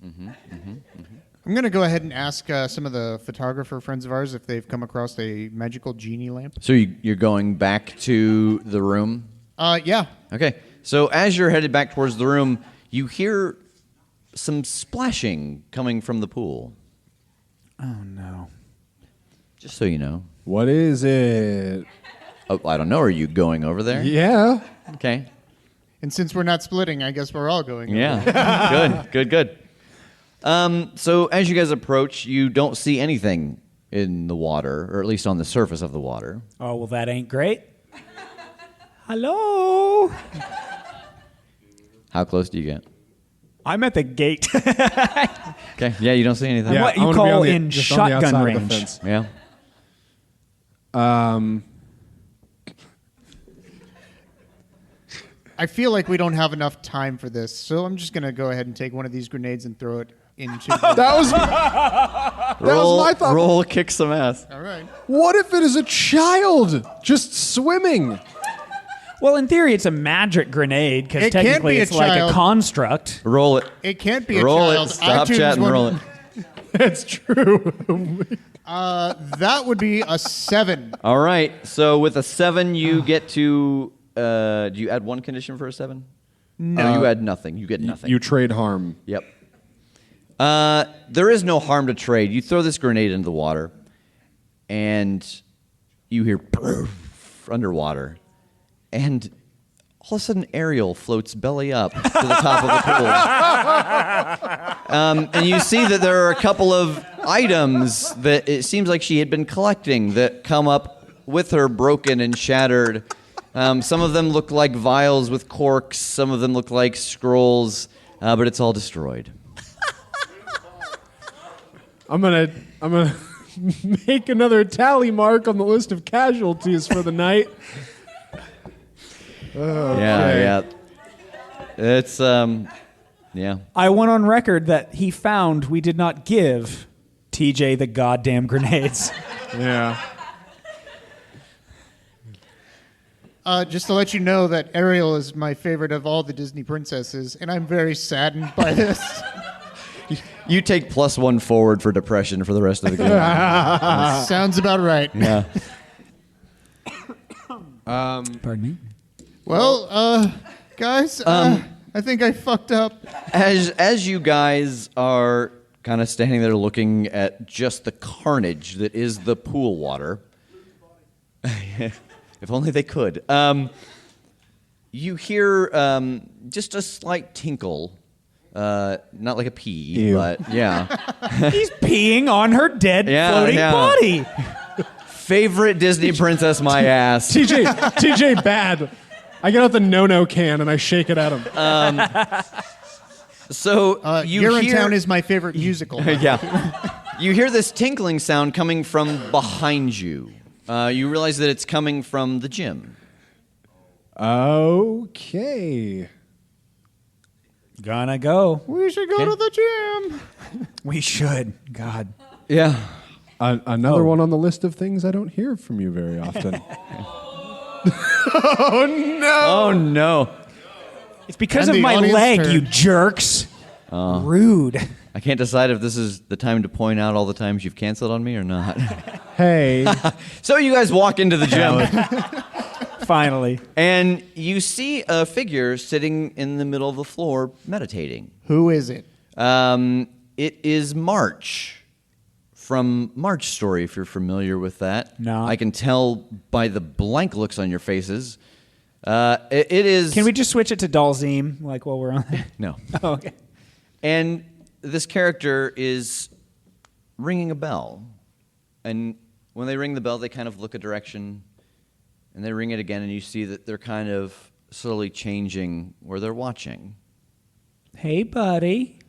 I'm going to go ahead and ask some of the photographer friends of ours if they've come across a magical genie lamp. So you're going back to the room? Yeah. Okay. So as you're headed back towards the room, you hear some splashing coming from the pool. Oh, no. Just so you know. What is it? Oh, I don't know. Are you going over there? Yeah. Okay. And since we're not splitting, I guess we're all going. Yeah. Good. So as you guys approach, you don't see anything in the water, or at least on the surface of the water. Oh, well, that ain't great. Hello? How close do you get? I'm at the gate. Okay. Yeah, you don't see anything. Yeah, what you I wanna be call on the- in just on the shotgun outside of the range. fence. Yeah. I feel like we don't have enough time for this, so I'm just going to go ahead and take one of these grenades and throw it into the... That was my thought. Roll, kick some ass. All right. What if it is a child just swimming? Well, in theory, it's a magic grenade because It can't technically be a it's like a child. construct. Roll it. It can't be a Roll child. it. Stop iTunes chatting. one- Roll it. That's true. That would be a 7. All right. So with a 7, you get to. Do you add 1 condition for a 7? No, you add nothing. You get nothing. You trade harm. Yep. There is no harm to trade. You throw this grenade into the water, and you hear underwater, and all of a sudden Ariel floats belly up to the top of the pool. And you see that there are a couple of items that it seems like she had been collecting that come up with her broken and shattered. Some of them look like vials with corks. Some of them look like scrolls, but it's all destroyed. I'm gonna make another tally mark on the list of casualties for the night. Yeah. It's yeah. I went on record that he found we did not give TJ the goddamn grenades. Yeah. Just to let you know that Ariel is my favorite of all the Disney princesses, and I'm very saddened by this. You take +1 forward for depression for the rest of the game. Sounds about right. Yeah. Pardon me? Well, guys, I think I fucked up. As you guys are kind of standing there looking at just the carnage that is the pool water, if only they could, you hear just a slight tinkle. Not like a pee, Ew. but yeah. He's peeing on her dead floating body. Favorite Disney princess, my ass. TJ, bad. I get out the no-no can and I shake it at him. So you hear... Urinetown is my favorite musical. Yeah. You hear this tinkling sound coming from behind you. You realize that it's coming from the gym. Okay. Gonna go. We should go to the gym. We should. God. Yeah. Another one on the list of things I don't hear from you very often. Oh, no. Oh, no. It's because And of the my audience leg, turned. you jerks. Rude. I can't decide if this is the time to point out all the times you've canceled on me or not. Hey. So you guys walk into the gym, Finally. and you see a figure sitting in the middle of the floor meditating. Who is it? It is March from March Story, if you're familiar with that. No. I can tell by the blank looks on your faces. It is... Can we just switch it to Dalzim, like while we're on there? No. Oh, okay. And this character is ringing a bell. And when they ring the bell, they kind of look a direction, and they ring it again, and you see that they're kind of slowly changing where they're watching. Hey, buddy.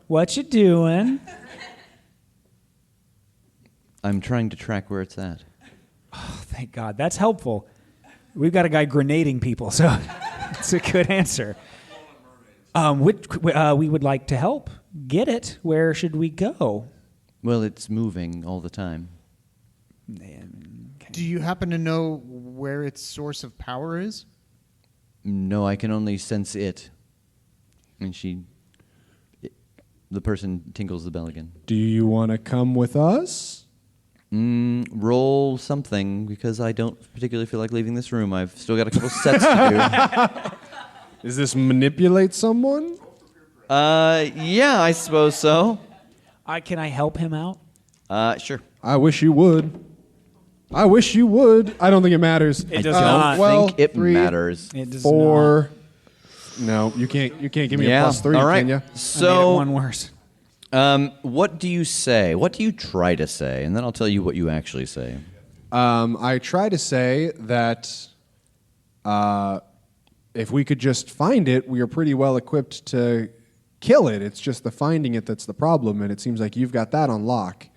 What you doing? I'm trying to track where it's at. Oh, thank God. That's helpful. We've got a guy grenading people, so it's a good answer. We would like to help get it. Where should we go? Well, it's moving all the time. Do you happen to know where its source of power is? No, I can only sense it. And the person tinkles the bell again. Do you want to come with us? Roll something, because I don't particularly feel like leaving this room. I've still got a couple sets to Is this manipulate someone? do. Yeah, I suppose so. Can I help him out? Sure. I wish you would. I wish you would. I don't think it matters. It does I not. don't well, think it 3, matters. It does 4. No, you can't give me a +3, all right. can you? not. I made it So, one worse. what do you say? What do you try to say? And then I'll tell you what you actually say. I try to say that if we could just find it, we are pretty well equipped to kill it. It's just the finding it that's the problem, and it seems like you've got that on lock.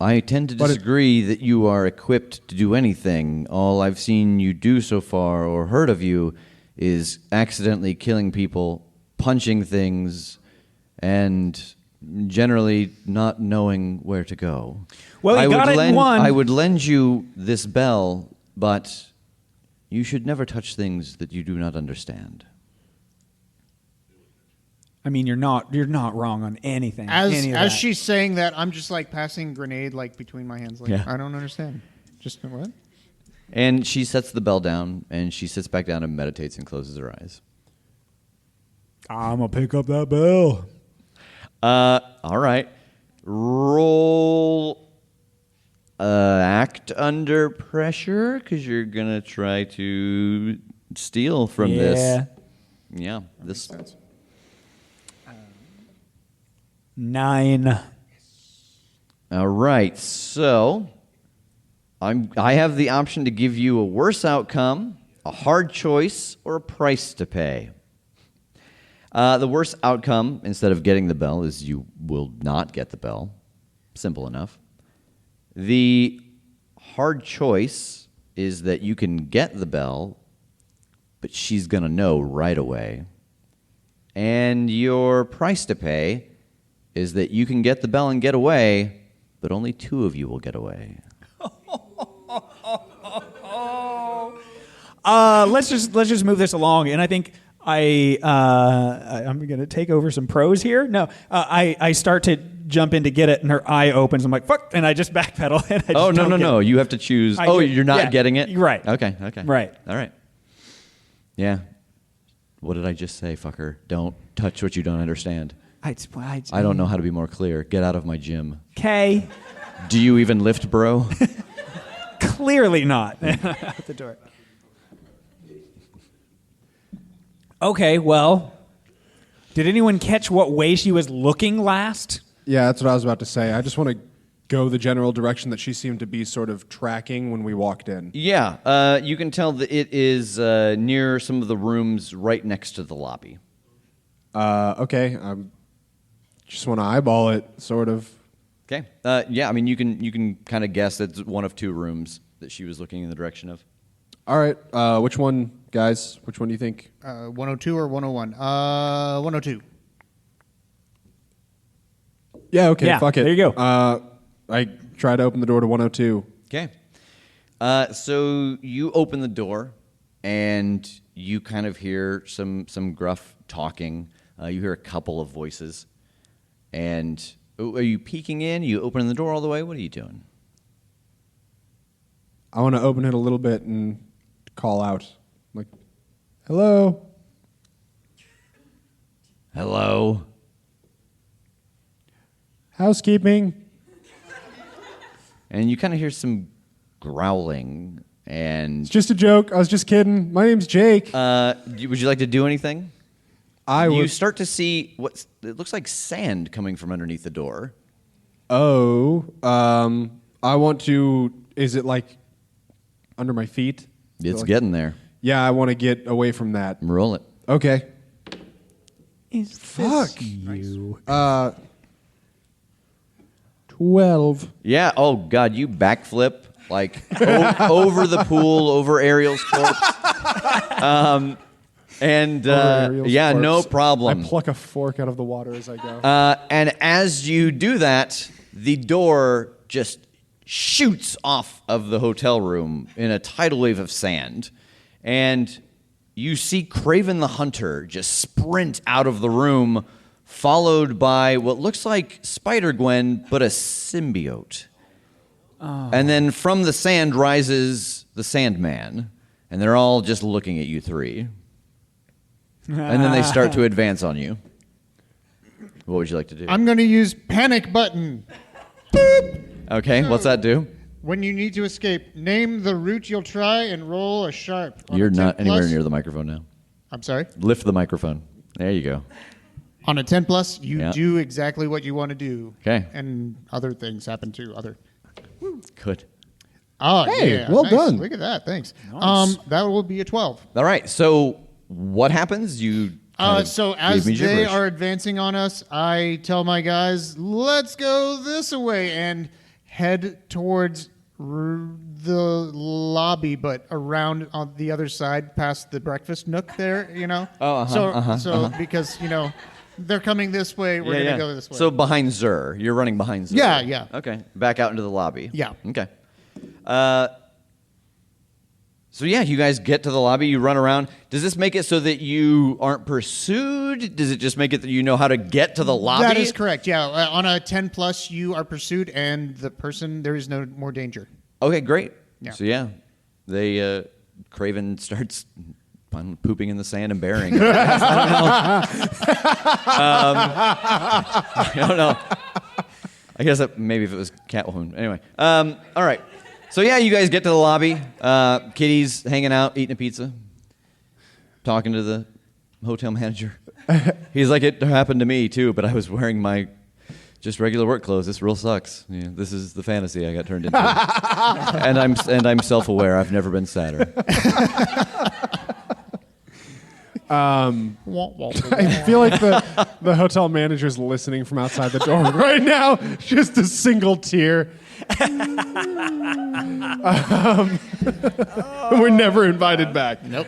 I tend to disagree that you are equipped to do anything. All I've seen you do so far or heard of you is accidentally killing people, punching things, and generally not knowing where to go. Well, you got it in one. I would lend you this bell, but you should never touch things that you do not understand. I mean, you're not wrong on anything. any of As that. she's saying that, I'm just like passing a grenade like between my hands. Like Yeah. I don't understand. Just what? And she sets the bell down, and she sits back down and meditates and closes her eyes. I'm gonna pick up that bell. All right. Roll act under pressure, because you're going to try to steal from this. Yeah. This. 9. All right. So I have the option to give you a worse outcome, a hard choice, or a price to pay. The worst outcome, instead of getting the bell, is you will not get the bell. Simple enough. The hard choice is that you can get the bell, but she's going to know right away. And your price to pay is that you can get the bell and get away, but only 2 of you will get away. Let's just move this along, and I think I'm going to take over some pros here. No, I start to jump in to get it, and her eye opens. I'm like, fuck, and I just backpedal. And I just No. You have to choose. You're not getting it? Right. Okay. Right. All right. Yeah. What did I just say, fucker? Don't touch what you don't understand. I don't know how to be more clear. Get out of my gym. Okay. Do you even lift, bro? Clearly not. Out the door. Okay, well, did anyone catch what way she was looking last? Yeah, that's what I was about to say. I just want to go the general direction that she seemed to be sort of tracking when we walked in. Yeah, you can tell that it is near some of the rooms right next to the lobby. Okay, I just want to eyeball it, sort of. Okay. Yeah, I mean, you can kind of guess it's one of 2 rooms that she was looking in the direction of. All right, which one, guys? Which one do you think? 102 or 101? 102. Yeah, okay, Yeah, fuck it. there you go. I try to open the door to 102. Okay. So you open the door, and you kind of hear some gruff talking. You hear a couple of voices. And are you peeking in? You opening the door all the way? What are you doing? I want to open it a little bit and call out. Like, hello? Hello? Housekeeping? And you kind of hear some growling. And It's just a joke. I was just kidding. My name's Jake. would you like to do anything? I You would. start to see what it looks like sand coming from underneath the door. Oh, I want to. Is it like under my feet? It's like, getting there. Yeah, I want to get away from that. Roll it. Okay. Is Fuck. you? 12. Yeah. Oh God, you backflip like over the pool, over Ariel's corpse. Ariel's Yeah, corpse. no problem. I pluck a fork out of the water as I go. And as you do that, the door just shoots off of the hotel room in a tidal wave of sand. And you see Craven the Hunter just sprint out of the room, followed by what looks like Spider-Gwen, but a symbiote. Oh. And then from the sand rises the Sandman, and they're all just looking at you 3. And then they start to advance on you. What would you like to do? I'm going to use panic button. Okay, what's that do? When you need to escape, name the route you'll try and roll a sharp. On You're a 10 not anywhere plus- near the microphone now. I'm sorry? Lift the microphone. There you go. On a 10 plus, you Yeah. do exactly what you want to do. Okay. And other things happen too. Good. Oh, Hey, yeah. well nice. done. Look at that. Thanks. Nice. That will be a 12. All right, so what happens? You kind of So gave as me they gibberish. are advancing on us, I tell my guys, let's go this way and head towards the lobby, but around on the other side, past the breakfast nook there, you know? Because, you know, they're coming this way, we're going to go this way. So behind Zur. You're running behind Zur. Yeah. Okay. Back out into the lobby. Yeah. Okay. So yeah, you guys get to the lobby, you run around. Does this make it so that you aren't pursued? Does it just make it that you know how to get to the lobby? That is correct, yeah. On a 10 plus, you are pursued, and there is no more danger. Okay, great. Yeah. So yeah, they Craven starts pooping in the sand and burying it. I don't know. I guess maybe if it was Catwoman. Anyway, all right. So yeah, you guys get to the lobby. Kitty's hanging out, eating a pizza, talking to the hotel manager. He's like, it happened to me too, but I was wearing my just regular work clothes. This real sucks. Yeah, this is the fantasy I got turned into. and I'm self-aware. I've never been sadder. I feel like the hotel manager's listening from outside the door right now. Just a single tear. We're never invited back. Nope.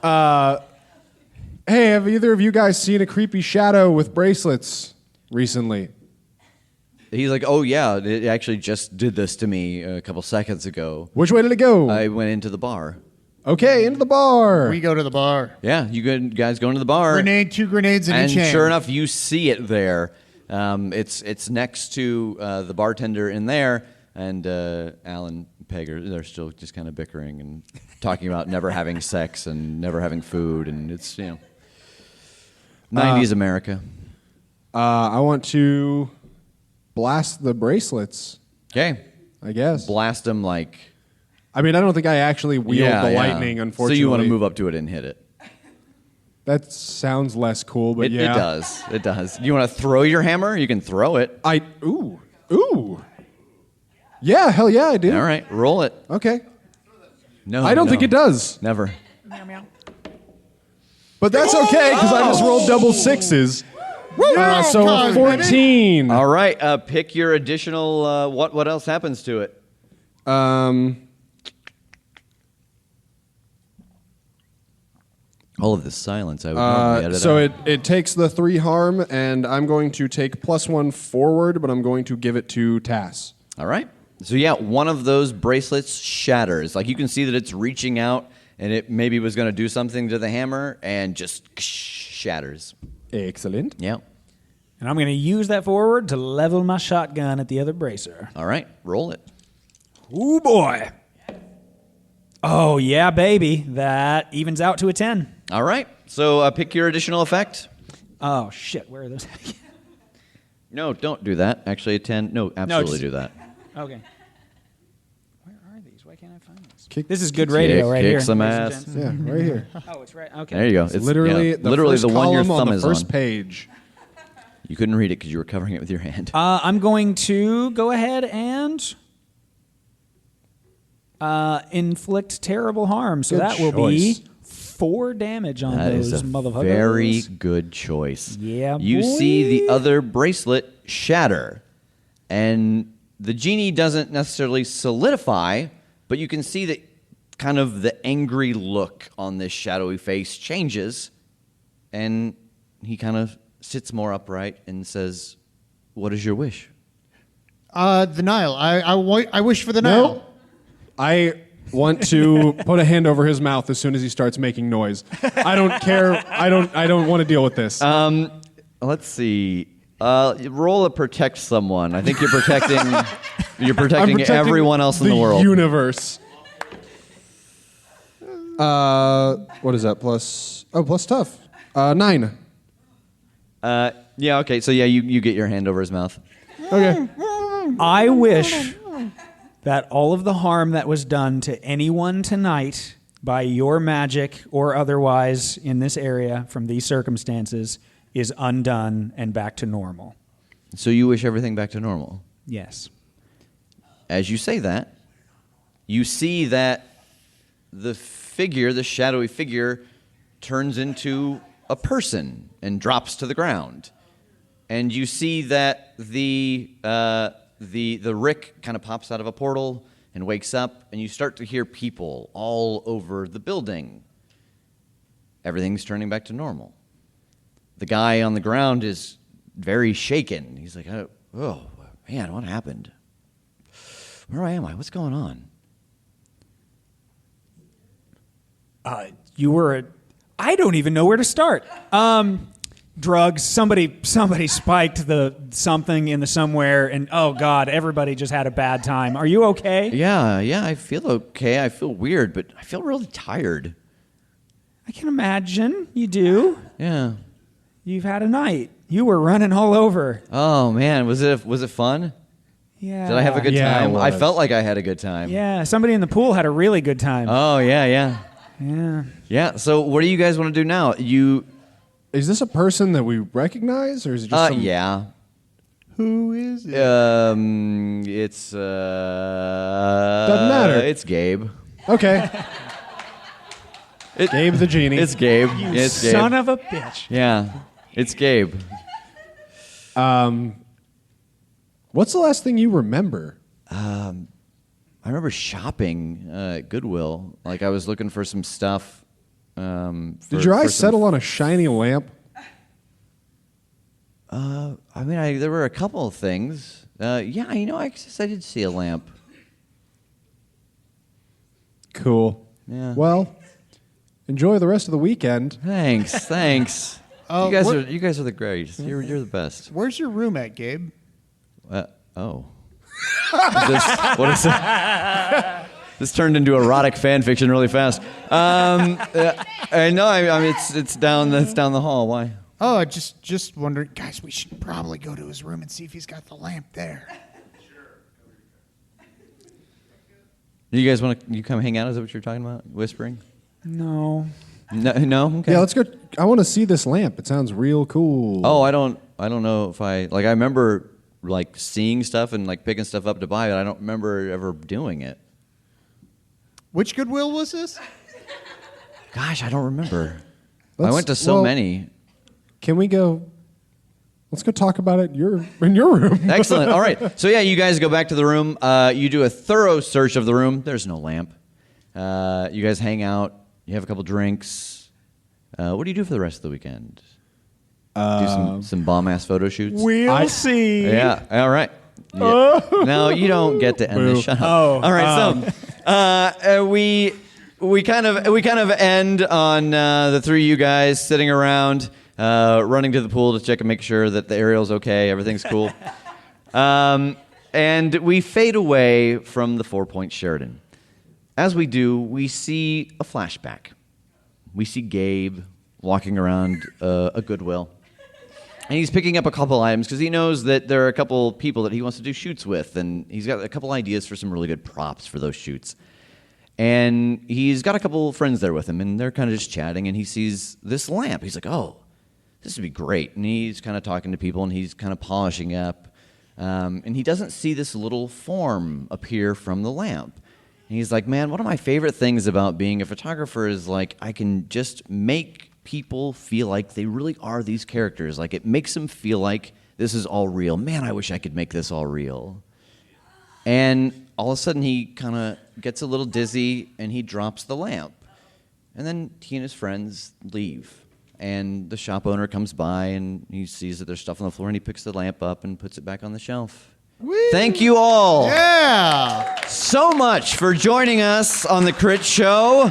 Hey, have either of you guys seen a creepy shadow with bracelets recently? He's like, oh yeah, it actually just did this to me a couple seconds ago. Which way did it go? I went into the bar. Okay, into the bar. We go to the bar. Yeah, you guys go into the bar. Two grenades, and and a chain. sure enough, you see it there. It's next to the bartender in there, and Alan Pegger. They're still just kind of bickering and talking about never having sex and never having food, and it's 90s America. I want to blast the bracelets, Okay, I guess. blast them like. I mean, I don't think I actually wield the lightning, unfortunately. So you want to move up to it and hit it? That sounds less cool, but It yeah. does. It does. You want to throw your hammer? You can throw it. Ooh. Yeah, hell yeah, I do. All right, roll it. Okay. No, I don't no. think it does. Never. But that's okay, because I just rolled double sixes. So God, 14. All right, pick your additional. What else happens to it? All of this silence. I would normally edit So out. it takes the 3 harm, and I'm going to take +1 forward, but I'm going to give it to Tass. All right. So yeah, one of those bracelets shatters. Like you can see that it's reaching out, and it maybe was going to do something to the hammer, and just shatters. Excellent. Yeah. And I'm going to use that forward to level my shotgun at the other bracer. All right, roll it. Ooh, boy. Oh, yeah, baby. That evens out to a 10. All right. So pick your additional effect. Oh, shit. Where are those? No, don't do that. Actually, a 10. No, absolutely just- do that. Okay. Where are these? Why can't I find these? Kick- This is good radio right kick here. some ladies and ass. gents. Yeah, right here. Oh, it's right. Okay. There you go. It's literally yeah, the literally first the one your column thumb on the is first on. page. You couldn't read it because you were covering it with your hand. I'm going to go ahead and inflict terrible harm. So Good that will choice. be 4 damage on That those is a motherfuckers. very good choice. Yeah, You boy. see the other bracelet shatter, and the genie doesn't necessarily solidify, but you can see that kind of the angry look on this shadowy face changes, and he kind of sits more upright and says, "What is your wish?" The Nile. I wish for the Nile. No. I want to put a hand over his mouth as soon as he starts making noise. I don't care. I don't want to deal with this. Let's see. Roll to protect someone. I think you're protecting. You're I'm protecting everyone else in the world. Universe. What is that? Plus tough. 9. Yeah. Okay. So yeah, you get your hand over his mouth. Okay. I wish that all of the harm that was done to anyone tonight by your magic or otherwise in this area from these circumstances is undone and back to normal. So you wish everything back to normal. Yes. As you say that, you see that the figure, the shadowy figure, turns into a person and drops to the ground. And you see that the Rick kind of pops out of a portal and wakes up, and you start to hear people all over the building. Everything's turning back to normal. The guy on the ground is very shaken. He's like, oh man, what happened? Where am I? What's going on? I don't even know where to start. Drugs. Somebody spiked the something in the somewhere, and oh god, everybody just had a bad time. Are you okay? Yeah, I feel okay. I feel weird, but I feel really tired. I can imagine you do. Yeah. You've had a night. You were running all over. Oh man, was it fun? Yeah. Did I have a good Yeah, it time? I was. felt like I had a good time. Yeah. Somebody in the pool had a really good time. Oh yeah. Yeah. So what do you guys want to do now? Is this a person that we recognize, or is it just some... Yeah. Who is it? It's Doesn't matter. It's Gabe. Okay. Gabe the genie. It's Gabe. It's Gabe. Son of a bitch. Yeah. It's Gabe. What's the last thing you remember? I remember shopping at Goodwill. Like I was looking for some stuff, Did your eyes settle on a shiny lamp? There were a couple of things. I guess I did see a lamp. Cool. Yeah. Well, enjoy the rest of the weekend. Thanks. You guys are the greatest. You're the best. Where's your room at, Gabe? Oh. What is it? This turned into erotic fan fiction really fast. I know. It's down the hall. Why? Oh, just wondering, guys. We should probably go to his room and see if he's got the lamp there. You guys want to come hang out? Is that what you're talking about? Whispering? No. No. Okay. Yeah, let's go. I want to see this lamp. It sounds real cool. Oh, I don't know if I remember seeing stuff and picking stuff up to buy it. I don't remember ever doing it. Which Goodwill was this? Gosh, I don't remember. I went to so many. Can we go? Let's go talk about it in your room. Excellent. All right. So, yeah, you guys go back to the room. You do a thorough search of the room. There's no lamp. You guys hang out. You have a couple drinks. What do you do for the rest of the weekend? Do some bomb-ass photo shoots? We'll see. Yeah. All right. Yeah. No, you don't get to end this. Shut up. Oh. All right. So we kind of end on the three of you guys sitting around, running to the pool to check and make sure that the aerial's okay, everything's cool. And we fade away from the 4 Point Sheridan. As we do, we see a flashback. We see Gabe walking around a Goodwill. And he's picking up a couple items because he knows that there are a couple people that he wants to do shoots with, and he's got a couple ideas for some really good props for those shoots. And he's got a couple friends there with him, and they're kind of just chatting, and he sees this lamp. He's like, oh, this would be great. And he's kind of talking to people, and he's kind of polishing up. And he doesn't see this little form appear from the lamp. And he's like, man, one of my favorite things about being a photographer is I can just make people feel like they really are these characters. It makes them feel like this is all real. Man, I wish I could make this all real. And all of a sudden he kind of gets a little dizzy and he drops the lamp. And then he and his friends leave. And the shop owner comes by and he sees that there's stuff on the floor and he picks the lamp up and puts it back on the shelf. Whee! Thank you all so much for joining us on the Crit Show.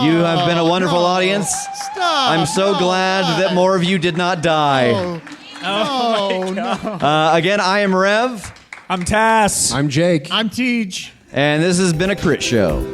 You have been a wonderful audience. Stop. I'm so glad that more of you did not die. No. Again, I am Rev. I'm Tass. I'm Jake. I'm Tej. And this has been a Crit Show.